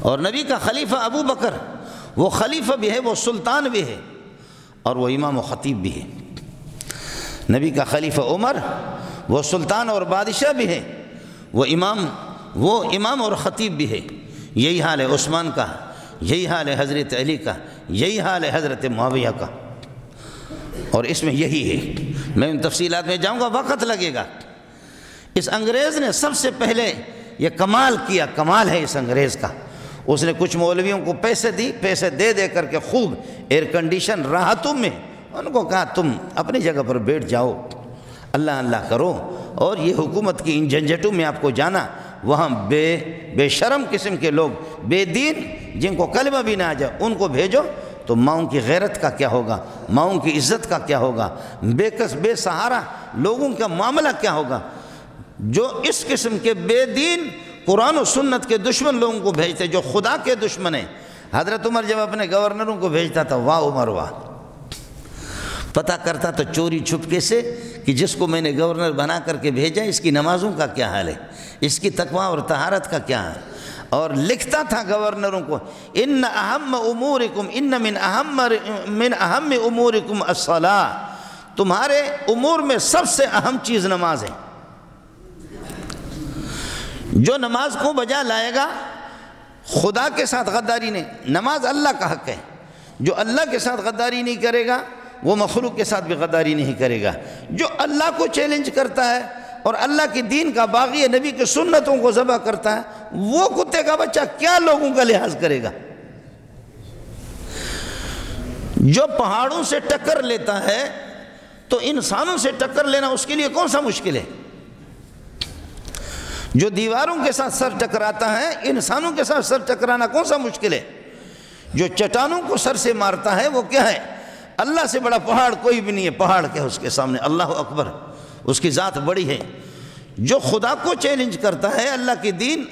اور نبی کا خلیفہ ابو بکر، وہ خلیفہ بھی ہے، وہ سلطان بھی ہے، اور وہ امام و خطیب بھی ہے. نبی کا خلیفہ عمر، وہ سلطان اور بادشاہ بھی ہے، وہ امام اور خطیب بھی ہے. یہی حال ہے عثمان کا، یہی حال ہے حضرت علی کا، یہی حال ہے حضرت معاویہ کا. اور اس میں یہی ہے، میں ان تفصیلات میں جاؤں گا، وقت لگے گا. اس انگریز نے سب سے پہلے یہ کمال کیا، کمال ہے اس انگریز کا. اس نے کچھ مولویوں کو پیسے دے کر کے خوب ایئر کنڈیشن راحتوں میں ان کو کہا تم اپنی جگہ پر بیٹھ جاؤ، اللہ اللہ کرو، اور یہ حکومت کی ان جھنجھٹوں میں آپ کو جانا. وہاں بے شرم قسم کے لوگ، بے دین، جن کو کلمہ بھی نہ آ جائے، ان کو بھیجو تو ماؤں کی غیرت کا کیا ہوگا، ماؤں کی عزت کا کیا ہوگا، بے کس بے سہارا لوگوں کا معاملہ کیا ہوگا. جو اس قسم کے بے دین قرآن و سنت کے دشمن لوگوں کو بھیجتے، جو خدا کے دشمن ہیں. حضرت عمر جب اپنے گورنروں کو بھیجتا تھا، واہ عمر واہ، پتہ کرتا تو چوری چھپکے سے کہ جس کو میں نے گورنر بنا کر کے بھیجا اس کی نمازوں کا کیا حال ہے، اس کی تقویٰ اور طہارت کا کیا ہے. اور لکھتا تھا گورنروں کو، ان من اہم امورکم الصلاۃ، تمہارے امور میں سب سے اہم چیز نماز ہے. جو نماز کو بجا لائے گا، خدا کے ساتھ غداری نہیں، نماز اللہ کا حق ہے. جو اللہ کے ساتھ غداری نہیں کرے گا وہ مخلوق کے ساتھ بھی غداری نہیں کرے گا. جو اللہ کو چیلنج کرتا ہے اور اللہ کی دین کا باغی نبی کی سنتوں کو ذبح کرتا ہے، وہ کتے کا بچہ کیا لوگوں کا لحاظ کرے گا. جو پہاڑوں سے ٹکر لیتا ہے تو انسانوں سے ٹکر لینا اس کے لیے کون سا مشکل ہے. جو دیواروں کے ساتھ سر ٹکراتا ہے، انسانوں کے ساتھ سر ٹکرانا کون سا مشکل ہے. جو چٹانوں کو سر سے مارتا ہے وہ کیا ہے. اللہ سے بڑا پہاڑ کوئی بھی نہیں ہے. پہاڑ کیا اس کے سامنے، اللہ اکبر، اس کی ذات بڑی ہے. جو خدا کو چیلنج کرتا ہے، اللہ کی دین،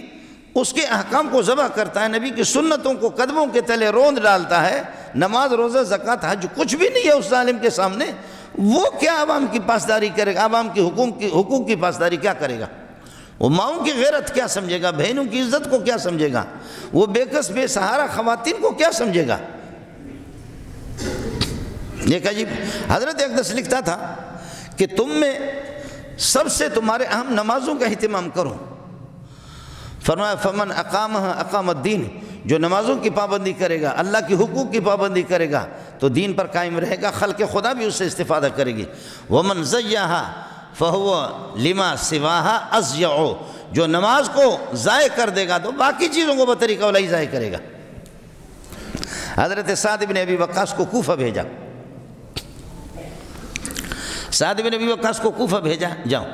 اس کے احکام کو ذبح کرتا ہے، نبی کی سنتوں کو قدموں کے تلے روند ڈالتا ہے، نماز روزہ زکوٰۃ حج کچھ بھی نہیں ہے اس ظالم کے سامنے، وہ کیا عوام کی پاسداری کرے گا، عوام کی حقوق کی پاسداری کیا کرے گا. وہ ماؤں کی غیرت کیا سمجھے گا، بہنوں کی عزت کو کیا سمجھے گا، وہ بے کس بے سہارا خواتین کو کیا سمجھے گا. ایک عجیب حضرت اقدس لکھتا تھا کہ تم میں سب سے تمہارے اہم نمازوں کا اہتمام کرو. فرمایا فمن اقامہ اقام الدین، جو نمازوں کی پابندی کرے گا، اللہ کی حقوق کی پابندی کرے گا تو دین پر قائم رہے گا، خلق خدا بھی اس سے استفادہ کرے گی۔ ومن ضیعہا فہو لما سواہا اضیع، جو نماز کو ضائع کر دے گا تو باقی چیزوں کو بطریقہ اولا ہی ضائع کرے گا۔ حضرت سعد بن ابی وقاص کو کوفہ بھیجا، سعد بن ابی وقاص کو کوفہ بھیجا، جاؤ۔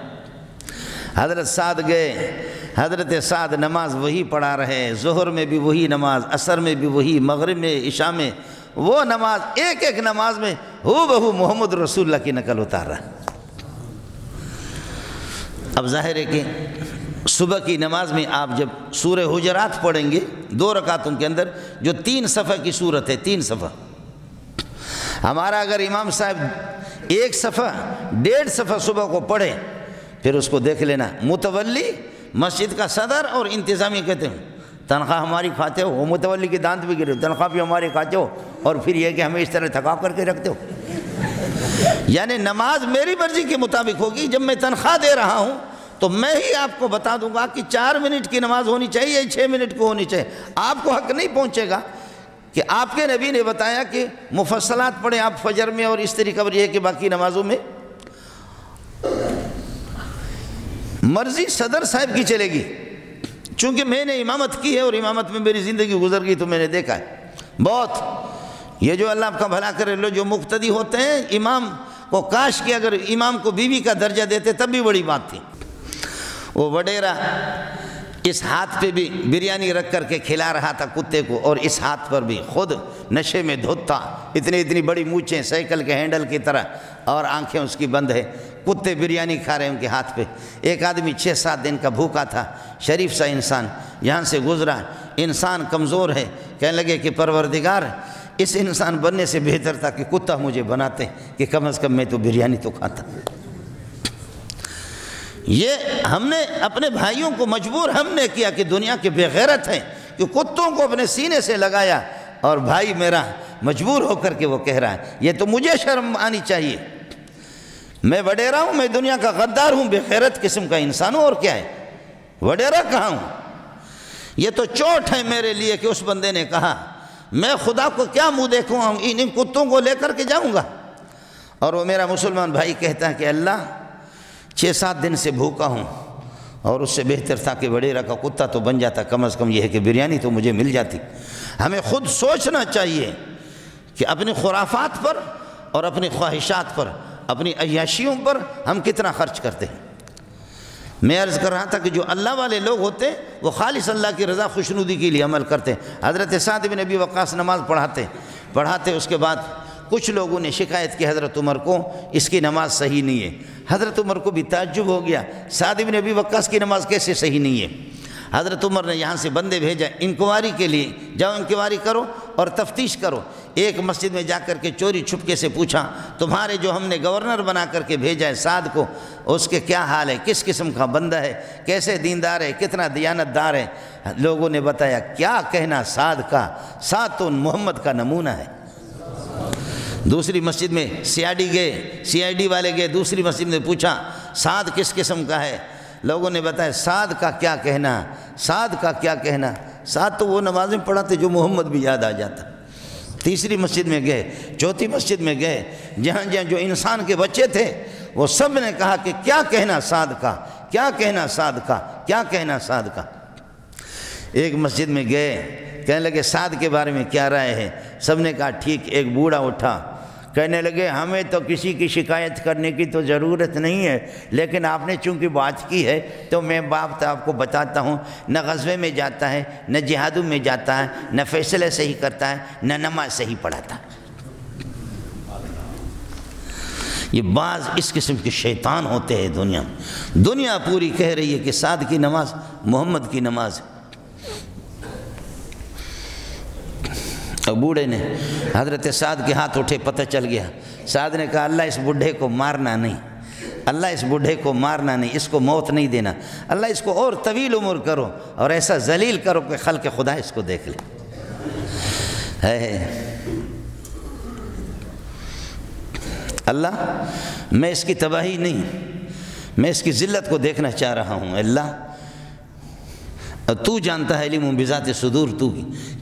حضرت سعد گئے، حضرت سعد نماز وہی پڑھا رہے، ظہر میں بھی وہی نماز، عصر میں بھی وہی، مغرب میں، عشاء میں وہ نماز، ایک ایک نماز میں ہو بہو محمد رسول اللہ کی نقل اتار رہا۔ اب ظاہر ہے کہ صبح کی نماز میں آپ جب سورہ حجرات پڑھیں گے 2 رکعتوں کے اندر، جو 3 صفحہ کی صورت ہے، 3 صفحہ، ہمارا اگر امام صاحب 1 صفحہ 1.5 صفحہ صبح کو پڑھے، پھر اس کو دیکھ لینا، متولی مسجد کا صدر اور انتظامیہ کہتے ہیں تنخواہ ہماری کھاتے ہو، وہ متولی کے دانت بھی گرے، تنخواہ بھی ہماری کھاتے ہو، اور پھر یہ کہ ہمیں اس طرح تھکا کر کے رکھتے ہو۔ یعنی نماز میری مرضی کے مطابق ہوگی، جب میں تنخواہ دے رہا ہوں تو میں ہی آپ کو بتا دوں گا کہ 4 منٹ کی نماز ہونی چاہیے، 6 منٹ کو ہونی چاہیے۔ آپ کو حق نہیں پہنچے گا کہ آپ کے نبی نے بتایا کہ مفصلات پڑھیں آپ فجر میں اور اس طریقہ پر، یہ کہ باقی نمازوں میں مرضی صدر صاحب کی چلے گی۔ چونکہ میں نے امامت کی ہے اور امامت میں میری زندگی گزر گئی تو میں نے دیکھا ہے بہت، یہ جو اللہ آپ کا بھلا کرے، لو جو مقتدی ہوتے ہیں امام کو، کاش کہ اگر امام کو بیوی کا درجہ دیتے تب بھی بڑی بات تھی۔ وہ وڈیرا اس ہاتھ پہ بھی بریانی رکھ کر کے کھلا رہا تھا کتے کو، اور اس ہاتھ پر بھی خود نشے میں دھت تھا، اتنی بڑی مونچھیں سائیکل کے ہینڈل کی طرح، اور آنکھیں اس کی بند ہے، کتے بریانی کھا رہے ہیں ان کے ہاتھ پہ۔ ایک آدمی 6-7 دن کا بھوکا تھا، شریف سا انسان یہاں سے گزرا، انسان کمزور ہے، کہنے لگے کہ پروردگار اس انسان بننے سے بہتر تھا کہ کتا مجھے بناتے کہ کم از کم میں تو بریانی تو کھاتا۔ یہ ہم نے اپنے بھائیوں کو مجبور ہم نے کیا کہ دنیا کے بے غیرت ہیں کہ کتوں کو اپنے سینے سے لگایا، اور بھائی میرا مجبور ہو کر کے وہ کہہ رہا ہے، یہ تو مجھے شرم آنی چاہیے، میں وڈیرا ہوں، میں دنیا کا غدار ہوں، بے غیرت قسم کا انسان ہوں، اور کیا ہے، وڈیرا کہاں ہوں؟ یہ تو چوٹ ہے میرے لیے کہ اس بندے نے کہا میں خدا کو کیا منہ دیکھوں، ان کتوں کو لے کر کے جاؤں گا۔ اور وہ میرا مسلمان بھائی کہتا ہے کہ اللہ 6-7 دن سے بھوکا ہوں، اور اس سے بہتر تھا کہ وڈیرا کا کتا تو بن جاتا، کم از کم یہ ہے کہ بریانی تو مجھے مل جاتی۔ ہمیں خود سوچنا چاہیے کہ اپنی خرافات پر اور اپنی خواہشات پر، اپنی عیاشیوں پر ہم کتنا خرچ کرتے ہیں۔ میں عرض کر رہا تھا کہ جو اللہ والے لوگ ہوتے وہ خالص اللہ کی رضا خوشنودی کے لیے عمل کرتے۔ حضرت سعد بن ابی وقاص نماز پڑھاتے اس کے بعد کچھ لوگوں نے شکایت کی حضرت عمر کو، اس کی نماز صحیح نہیں ہے۔ حضرت عمر کو بھی تعجب ہو گیا، سعد بن ابی وقاص کی نماز کیسے صحیح نہیں ہے؟ حضرت عمر نے یہاں سے بندے بھیجا انکوائری کے لیے، جاؤ انکوائری کرو اور تفتیش کرو۔ ایک مسجد میں جا کر کے چوری چھپکے سے پوچھا، تمہارے جو ہم نے گورنر بنا کر کے بھیجا ہے سعد کو، اس کے کیا حال ہے، کس قسم کا بندہ ہے، کیسے دیندار ہے، کتنا دیانت دار ہے؟ لوگوں نے بتایا کیا کہنا سعد کا، سعد تو محمد کا نمونہ ہے۔ دوسری مسجد میں سی آئی ڈی والے گئے، دوسری مسجد میں پوچھا سعد کس قسم کا ہے؟ لوگوں نے بتایا سعد کا کیا کہنا، سعد کا کیا کہنا، سعد تو وہ نمازیں پڑھاتے جو محمد بھی یاد آ جاتا۔ تیسری مسجد میں گئے، چوتھی مسجد میں گئے، جہاں جہاں جو انسان کے بچے تھے وہ سب نے کہا کہ کیا کہنا سعد کا، کیا کہنا سعد کا، کیا کہنا سعد کا۔ ایک مسجد میں گئے، کہنے لگے سعد کے بارے میں کیا رائے ہے؟ سب نے کہا ٹھیک۔ ایک بوڑھا اٹھا، کہنے لگے ہمیں تو کسی کی شکایت کرنے کی تو ضرورت نہیں ہے، لیکن آپ نے چونکہ بات کی ہے تو میں بات آپ کو بتاتا ہوں، نہ غزوے میں جاتا ہے، نہ جہادوں میں جاتا ہے، نہ فیصلے صحیح کرتا ہے، نہ نماز صحیح پڑھاتا ہے۔ یہ بعض اس قسم کے شیطان ہوتے ہیں دنیا میں۔ دنیا پوری کہہ رہی ہے کہ سعد کی نماز محمد کی نماز ہے۔ بوڑھے نے حضرت سعد کے ہاتھ اٹھے، پتہ چل گیا۔ سعد نے کہا اللہ اس بوڑھے کو مارنا نہیں، اللہ اس بوڑھے کو مارنا نہیں، اس کو موت نہیں دینا، اللہ اس کو اور طویل عمر کرو اور ایسا ذلیل کرو کہ خلق خدا اس کو دیکھ لے۔ اللہ میں اس کی تباہی نہیں، میں اس کی ذلت کو دیکھنا چاہ رہا ہوں۔ اللہ اور تو جانتا ہے علم بذات صدور تو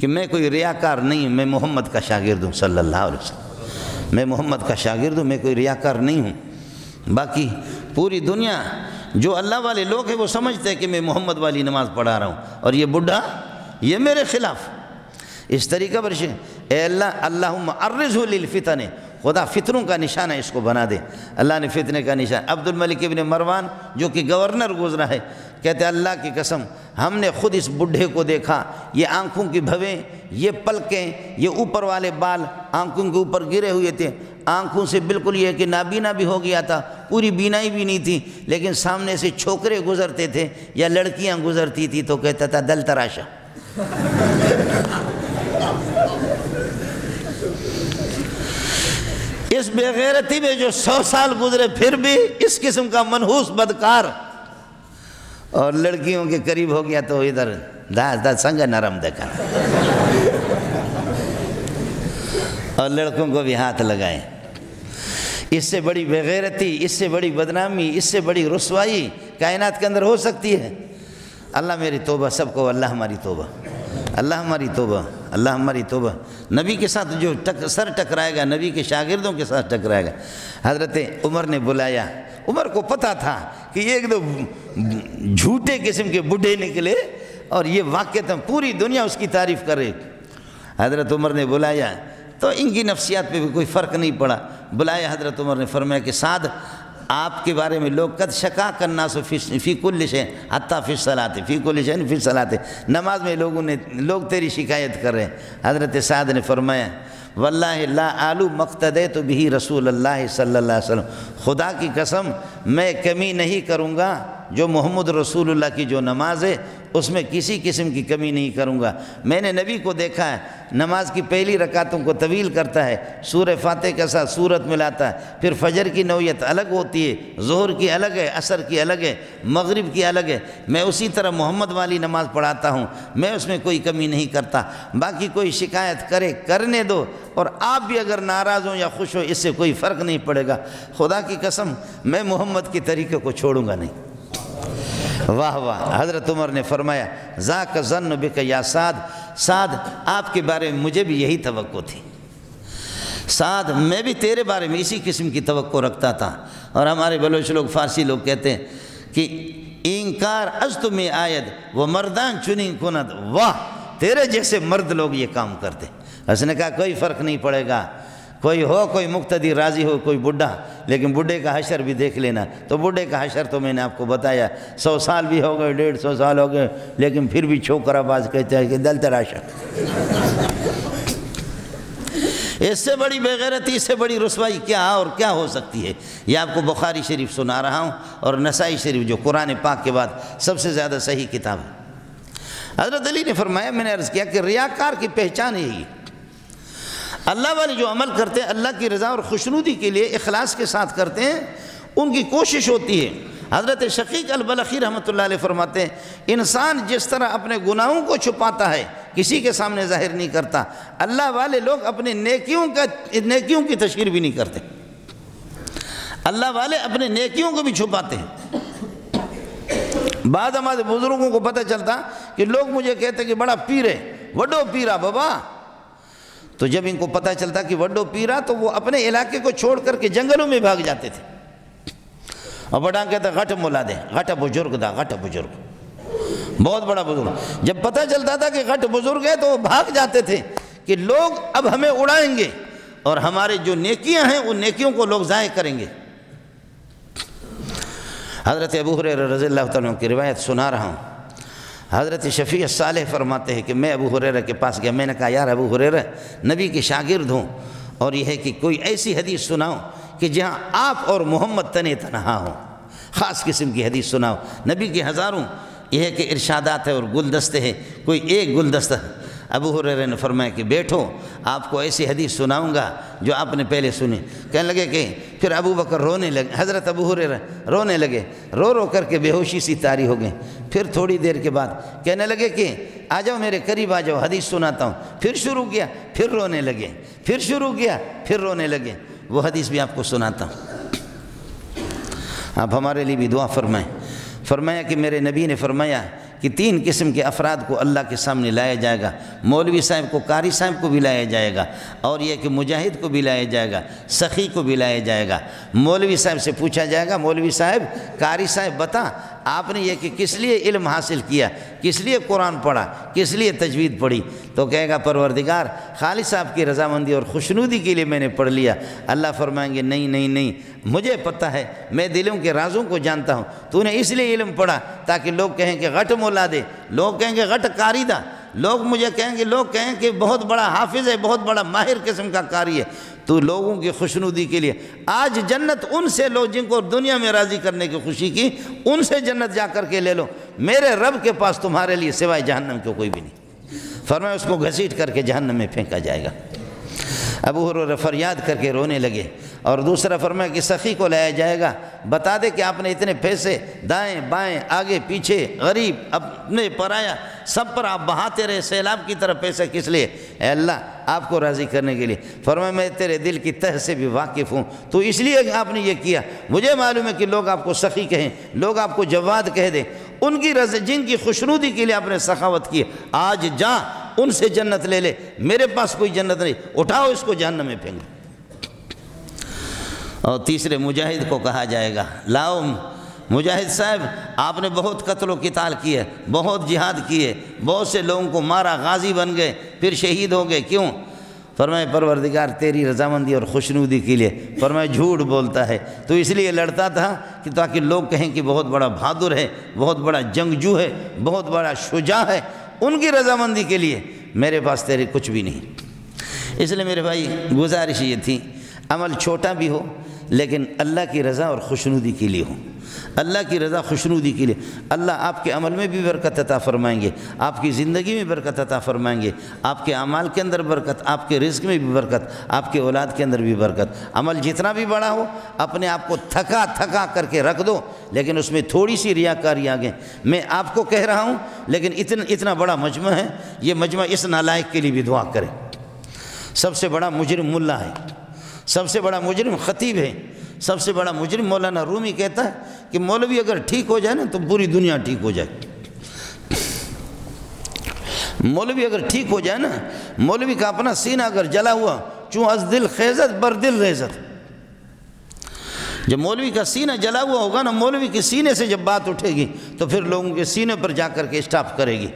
کہ میں کوئی ریاکار نہیں ہوں، میں محمد کا شاگرد ہوں صلی اللہ علیہ وسلم، میں محمد کا شاگرد ہوں، میں کوئی ریاکار نہیں ہوں۔ باقی پوری دنیا جو اللہ والے لوگ ہیں وہ سمجھتے ہیں کہ میں محمد والی نماز پڑھا رہا ہوں، اور یہ بڈھا یہ میرے خلاف اس طریقہ پر اے اللہ اللہم عرضہ للفتن، خدا فتنوں کا نشانہ اس کو بنا دے۔ اللہ نے فتنے کا نشانہ عبد الملک ابن مروان جو کہ گورنر گزرا ہے، کہتے ہیں اللہ کی قسم ہم نے خود اس بڈھے کو دیکھا، یہ آنکھوں کی بھویں، یہ پلکیں، یہ اوپر والے بال آنکھوں کے اوپر گرے ہوئے تھے، آنکھوں سے بالکل یہ کہ نابینا بھی ہو گیا تھا، پوری بینائی بھی نہیں تھی، لیکن سامنے سے چھوکرے گزرتے تھے یا لڑکیاں گزرتی تھی تو کہتا تھا دل تراشا۔ اس بے غیرتی میں جو 100 سال گزرے پھر بھی اس قسم کا منحوس بدکار اور لڑکیوں کے قریب ہو گیا تو ادھر دا سنگ نرم دیکھا اور لڑکوں کو بھی ہاتھ لگائے۔ اس سے بڑی بے غیرتی، اس سے بڑی بدنامی، اس سے بڑی رسوائی کائنات کے اندر ہو سکتی ہے؟ اللہ میری توبہ سب کو، اللہ ہماری توبہ، اللہ ہماری توبہ، اللہ ہماری توبہ۔ نبی کے ساتھ جو سر ٹکرائے گا، نبی کے شاگردوں کے ساتھ ٹکرائے گا۔ حضرت عمر نے بلایا، عمر کو پتہ تھا کہ یہ ایک دو جھوٹے قسم کے بڈھے نکلے اور یہ واقعتاً پوری دنیا اس کی تعریف کرے۔ حضرت عمر نے بلایا تو ان کی نفسیات پہ بھی کوئی فرق نہیں پڑا۔ بلایا حضرت عمر نے فرمایا کہ سعد آپ کے بارے میں لوگ قد شکاک الناس فی کل شیء حتی فی الصلاۃ، فی کل شیء فی الصلاۃ، نماز میں لوگ تیری شکایت کر رہے ہیں۔ حضرت سعد نے فرمایا واللہ لا آلو مقتدیت بہ رسول اللہ صلی اللہ علیہ وسلم، خدا کی قسم میں کمی نہیں کروں گا، جو محمد رسول اللہ کی جو نماز ہے اس میں کسی قسم کی کمی نہیں کروں گا۔ میں نے نبی کو دیکھا ہے نماز کی پہلی رکعتوں کو طویل کرتا ہے، سورہ فاتحہ کے ساتھ سورت ملاتا ہے، پھر فجر کی نوعیت الگ ہوتی ہے، ظہر کی الگ ہے، عصر کی الگ ہے، مغرب کی الگ ہے، میں اسی طرح محمد والی نماز پڑھاتا ہوں، میں اس میں کوئی کمی نہیں کرتا۔ باقی کوئی شکایت کرے کرنے دو، اور آپ بھی اگر ناراض ہوں یا خوش ہو اس سے کوئی فرق نہیں پڑے گا، خدا کی قسم میں محمد کے طریقے کو چھوڑوں گا نہیں۔ واہ واہ۔ حضرت عمر نے فرمایا ذاک ظن بک یا سعد، سعد آپ کے بارے میں مجھے بھی یہی توقع تھی، سعد میں بھی تیرے بارے میں اسی قسم کی توقع رکھتا تھا۔ اور ہمارے بلوچ لوگ، فارسی لوگ کہتے ہیں کہ انکار از تمہیں آید وہ مردان چنی کند، واہ تیرے جیسے مرد لوگ یہ کام کرتے۔ اس نے کہا کوئی فرق نہیں پڑے گا، کوئی ہو کوئی مقتدی راضی ہو کوئی بڈھا، لیکن بڈھے کا حشر بھی دیکھ لینا۔ تو بڈھے کا حشر تو میں نے آپ کو بتایا، 100 سال بھی ہو گئے، 150 سال ہو گئے، لیکن پھر بھی چھوکرا باز کہتا ہے کہ دل تراشا۔ اس سے بڑی بے غیرتی، اس سے بڑی رسوائی کیا اور کیا ہو سکتی ہے؟ یہ آپ کو بخاری شریف سنا رہا ہوں اور نسائی شریف جو قرآن پاک کے بعد سب سے زیادہ صحیح کتاب ہے۔ حضرت علی نے فرمایا، میں نے عرض کیا کہ ریاکار کی پہچان یہی ہے، اللہ والے جو عمل کرتے ہیں اللہ کی رضا اور خوشنودی کے لیے اخلاص کے ساتھ کرتے ہیں، ان کی کوشش ہوتی ہے۔ حضرت شقیق البلخی رحمۃ اللہ علیہ فرماتے ہیں انسان جس طرح اپنے گناہوں کو چھپاتا ہے، کسی کے سامنے ظاہر نہیں کرتا، اللہ والے لوگ اپنے نیکیوں کی تشہیر بھی نہیں کرتے، اللہ والے اپنے نیکیوں کو بھی چھپاتے ہیں۔ بعض ہمارے بزرگوں کو پتہ چلتا کہ لوگ مجھے کہتے کہ بڑا پیر ہے، وڈو پیرا بابا، تو جب ان کو پتہ چلتا کہ وڈو پیرا تو وہ اپنے علاقے کو چھوڑ کر کے جنگلوں میں بھاگ جاتے تھے، اور بڑا کہتا غٹ مولا دے، غٹ بزرگ دا، غٹ بزرگ، بہت بڑا بزرگ۔ جب پتہ چلتا تھا کہ غٹ بزرگ ہے تو وہ بھاگ جاتے تھے کہ لوگ اب ہمیں اڑائیں گے اور ہمارے جو نیکیاں ہیں ان نیکیوں کو لوگ ضائع کریں گے۔ حضرت ابو ہریرہ رضی اللہ تعالیٰ عنہ کی روایت سنا رہا ہوں۔ حضرت شفیع صالح فرماتے ہیں کہ میں ابو ہریرہ کے پاس گیا، میں نے کہا یار ابو ہریرہ نبی کے شاگرد ہوں، اور یہ ہے کہ کوئی ایسی حدیث سناؤ کہ جہاں آپ اور محمد تنے تنہا ہوں، خاص قسم کی حدیث سناؤ۔ نبی کے ہزاروں یہ ہے کہ ارشادات ہے اور گلدستے ہیں، کوئی ایک گلدستہ۔ ابو ہریرہ نے فرمایا کہ بیٹھو آپ کو ایسی حدیث سناؤں گا جو آپ نے پہلے سنی۔ کہنے لگے کہ پھر ابو بکر رونے لگے، حضرت ابو ہریرہ رونے لگے، رو رو کر کے بے ہوشی سی طاری ہو گئے۔ پھر تھوڑی دیر کے بعد کہنے لگے کہ آ جاؤ میرے قریب آ جاؤ، حدیث سناتا ہوں۔ پھر شروع کیا، پھر رونے لگے، پھر شروع کیا، پھر رونے لگے۔ وہ حدیث بھی آپ کو سناتا ہوں، آپ ہمارے لیے بھی دعا فرمائیں۔ فرمایا کہ میرے نبی نے فرمایا کہ 3 قسم کے افراد کو اللہ کے سامنے لایا جائے گا۔ مولوی صاحب کو، قاری صاحب کو بھی لایا جائے گا، اور یہ کہ مجاہد کو بھی لایا جائے گا، سخی کو بھی لایا جائے گا۔ مولوی صاحب سے پوچھا جائے گا، مولوی صاحب، قاری صاحب بتا آپ نے یہ کہ کس لیے علم حاصل کیا، کس لیے قرآن پڑھا، کس لیے تجوید پڑھی؟ تو کہے گا پروردگار خالق صاحب کی رضامندی اور خوشنودی کے لیے میں نے پڑھ لیا۔ اللہ فرمائیں گے نہیں نہیں نہیں، مجھے پتہ ہے، میں دلوں کے رازوں کو جانتا ہوں، تو نے اس لیے علم پڑھا تاکہ لوگ کہیں کہ غٹ مولا دے، لوگ کہیں گے غٹ قاری دا، لوگ مجھے کہیں گے، لوگ کہیں کہ بہت بڑا حافظ ہے، بہت بڑا ماہر قسم کا قاری ہے۔ تو لوگوں کی خوشنودی کے لیے آج جنت ان سے لو جن کو دنیا میں راضی کرنے کی خوشی کی، ان سے جنت جا کر کے لے لو، میرے رب کے پاس تمہارے لیے سوائے جہنم کے کوئی بھی نہیں۔ فرمایا اس کو گھسیٹ کر کے جہنم میں پھینکا جائے گا۔ ابو ہریرہ فریاد کر کے رونے لگے۔ اور دوسرا فرمایا کہ سخی کو لایا جائے گا، بتا دے کہ آپ نے اتنے پیسے دائیں بائیں آگے پیچھے غریب اپنے پرایا سب پر آپ بہاتے رہے سیلاب کی طرح، پیسے کس لیے؟ اے اللہ آپ کو راضی کرنے کے لیے۔ فرمایا میں تیرے دل کی تہ سے بھی واقف ہوں، تو اس لیے کہ آپ نے یہ کیا، مجھے معلوم ہے کہ لوگ آپ کو سخی کہیں، لوگ آپ کو جواد کہہ دیں، ان کی رضا جن کی خوشنودی کے لیے آپ نے سخاوت کی، آج جا ان سے جنت لے لے، میرے پاس کوئی جنت نہیں، اٹھاؤ اس کو جہنم میں پھینک۔ اور تیسرے مجاہد کو کہا جائے گا، لاؤ مجاہد صاحب آپ نے بہت قتل و قتال کیے، بہت جہاد کیے، بہت سے لوگوں کو مارا، غازی بن گئے، پھر شہید ہو گئے، کیوں؟ فرمایا پروردگار تیری رضامندی اور خوشنودی کے لیے۔ فرمایا جھوٹ بولتا ہے، تو اس لیے لڑتا تھا کہ تاکہ لوگ کہیں کہ بہت بڑا بہادر ہے، بہت بڑا جنگجو ہے، بہت بڑا شجاع ہے، ان کی رضامندی کے لیے۔ میرے پاس تیرے کچھ بھی نہیں۔ اس لیے میرے بھائی گزارش یہ تھی، عمل چھوٹا بھی ہو لیکن اللہ کی رضا اور خوشنودی کے لیے ہو، اللہ کی رضا خوشنودی کے لیے۔ اللہ آپ کے عمل میں بھی برکت عطا فرمائیں گے، آپ کی زندگی میں برکت عطا فرمائیں گے، آپ کے اعمال کے اندر برکت، آپ کے رزق میں بھی برکت، آپ کے اولاد کے اندر بھی برکت۔ عمل جتنا بھی بڑا ہو اپنے آپ کو تھکا تھکا کر کے رکھ دو، لیکن اس میں تھوڑی سی ریاکاری آگے۔ میں آپ کو کہہ رہا ہوں لیکن اتنا بڑا مجمع ہے، یہ مجمع اس نالائق کے لیے بھی دعا کرے۔ سب سے بڑا مجرم ملا ہے، سب سے بڑا مجرم خطیب ہے، سب سے بڑا مجرم مولانا رومی کہتا ہے کہ مولوی اگر ٹھیک ہو جائے نا تو پوری دنیا ٹھیک ہو جائے۔ مولوی اگر ٹھیک ہو جائے نا، مولوی کا اپنا سینہ اگر جلا ہوا، چوں از دل خیزت بر دل ریزت، جب مولوی کا سینہ جلا ہوا ہوگا نا، مولوی کے سینے سے جب بات اٹھے گی تو پھر لوگوں کے سینے پر جا کر کے اسٹاپ کرے گی،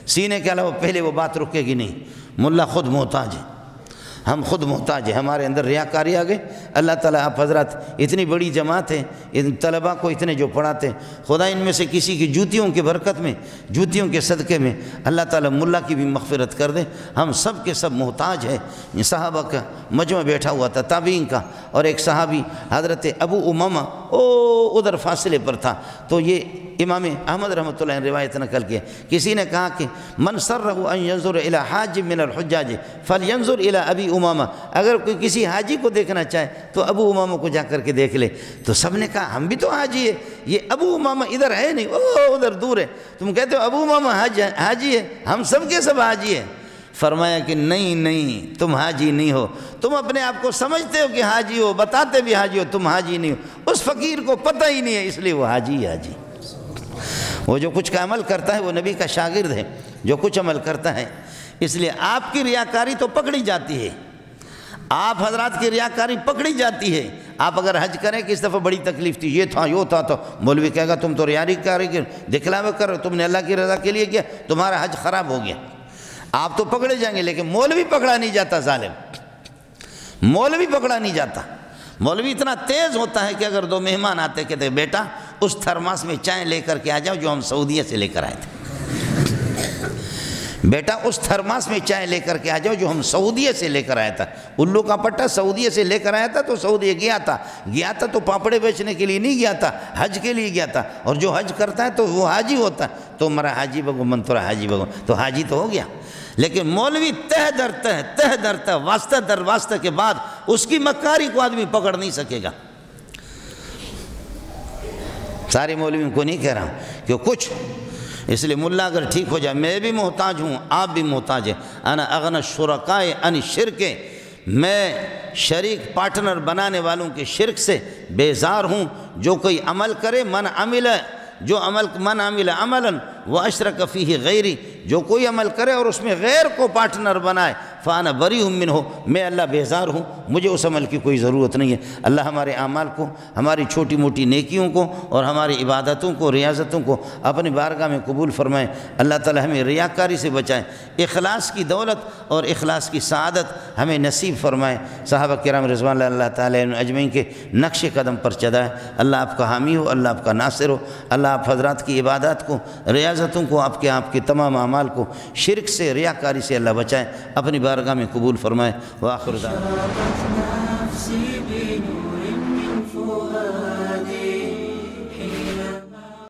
سینے کے علاوہ پہلے وہ بات رکے گی نہیں۔ ملا خود محتاج ہے، ہم خود محتاج ہیں، ہمارے اندر ریاکاری آ گئے۔ اللہ تعالیٰ آپ حضرات اتنی بڑی جماعت ہے، ان طلباء کو اتنے جو پڑھاتے ہیں، خدا ان میں سے کسی کی جوتیوں کی برکت میں، جوتیوں کے صدقے میں اللہ تعالیٰ ملا کی بھی مغفرت کر دے۔ ہم سب کے سب محتاج ہیں۔ صحابہ کا مجمع بیٹھا ہوا تھا، تابعین کا، اور ایک صحابی حضرت ابو امامہ ادھر فاصلے پر تھا، تو یہ امام احمد رحمۃ اللہ نے روایت نقل کی، کسی نے کہا کہ من سرہ ان ینظر الی حاج من الحجاج فلینظر الی ابی امامہ، اگر کوئی کسی حاجی کو دیکھنا چاہے تو ابو امامہ کو جا کر کے دیکھ لے۔ تو سب نے کہا ہم بھی تو حاجی ہے، یہ ابو امامہ ادھر ہے نہیں، ادھر دور ہے، تم کہتے ہو ابو امامہ حاجی ہے، ہم سب کے سب حاجی ہیں۔ فرمایا کہ نہیں نہیں، تم حاجی نہیں ہو، تم اپنے آپ کو سمجھتے ہو کہ حاجی ہو، بتاتے بھی حاجی ہو، تم حاجی نہیں ہو۔ اس فقیر کو پتہ ہی نہیں ہے، اس لیے وہ حاجی حاجی۔ وہ جو کچھ کا عمل کرتا ہے وہ نبی کا شاگرد ہے، جو کچھ عمل کرتا ہے، اس لیے آپ کی ریاکاری تو پکڑی جاتی ہے، آپ حضرات کی ریاکاری پکڑی جاتی ہے۔ آپ اگر حج کریں کہ اس دفعہ بڑی تکلیف تھی، یہ تھا یہ تھا، تو مولوی کہے گا تم تو ریاکاری دکھلاوے کر رہے ہو، تم نے اللہ کی رضا کے لیے کیا، تمہارا حج خراب ہو گیا۔ آپ تو پکڑے جائیں گے، لیکن مولوی پکڑا نہیں جاتا، ظالم مولوی پکڑا نہیں جاتا۔ مولوی اتنا تیز ہوتا ہے کہ اگر دو مہمان آتے کہتے بیٹا اس تھرماس میں چائے لے کر کے آ جاؤ جو ہم سعودیہ سے لے کر آئے تھے، بیٹا اس تھرماس میں چائے لے کر کے آ جاؤ جو ہم سعودیہ سے لے کر آیا تھا۔ الو کا پٹا سعودیہ سے لے کر آیا تھا، تو سعودیہ گیا تھا تو پاپڑے بیچنے کے لیے نہیں گیا تھا، حج کے لیے گیا تھا، اور جو حج کرتا ہے تو وہ حاجی ہوتا ہے۔ تو مرا حاجی بگو من تورا حاجی بگو، تو حاجی تو ہو گیا۔ لیکن مولوی تہ درتا واسطہ در واسطہ کے بعد اس کی مکاری کو آدمی پکڑ نہیں سکے گا۔ سارے مولویوں کو نہیں کہہ رہا ہوں کہ کچھ، اس لیے ملا اگر ٹھیک ہو جائے، میں بھی محتاج ہوں، آپ بھی محتاج ہیں۔ انا اغنى الشرکاء عن الشرک، میں شریک پارٹنر بنانے والوں کے شرک سے بیزار ہوں۔ جو کوئی عمل کرے، من عمل جو عمل من عمل عملا واشرک فیہ غیری، جو کوئی عمل کرے اور اس میں غیر کو پارٹنر بنائے، فانا بریء منہ، میں اللہ بیزار ہوں، مجھے اس عمل کی کوئی ضرورت نہیں ہے۔ اللہ ہمارے اعمال کو، ہماری چھوٹی موٹی نیکیوں کو اور ہماری عبادتوں کو، ریاضتوں کو اپنی بارگاہ میں قبول فرمائیں۔ اللہ تعالی ہمیں ریاکاری سے بچائیں، اخلاص کی دولت اور اخلاص کی سعادت ہمیں نصیب فرمائیں۔ صحابہ کرام رضوان اللہ تعالی عنہ اجمعین کے نقش قدم پر چلائیں۔ اللہ آپ کا حامی ہو، اللہ آپ کا ناصر ہو، اللہ آپ حضرات کی عبادات کو، ریاضتوں کو، آپ کے تمام اعمال کو شرک سے، ریاکاری سے اللہ بچائیں، اپنی بارگاہ میں قبول فرمائیں۔ وآخر دعوانا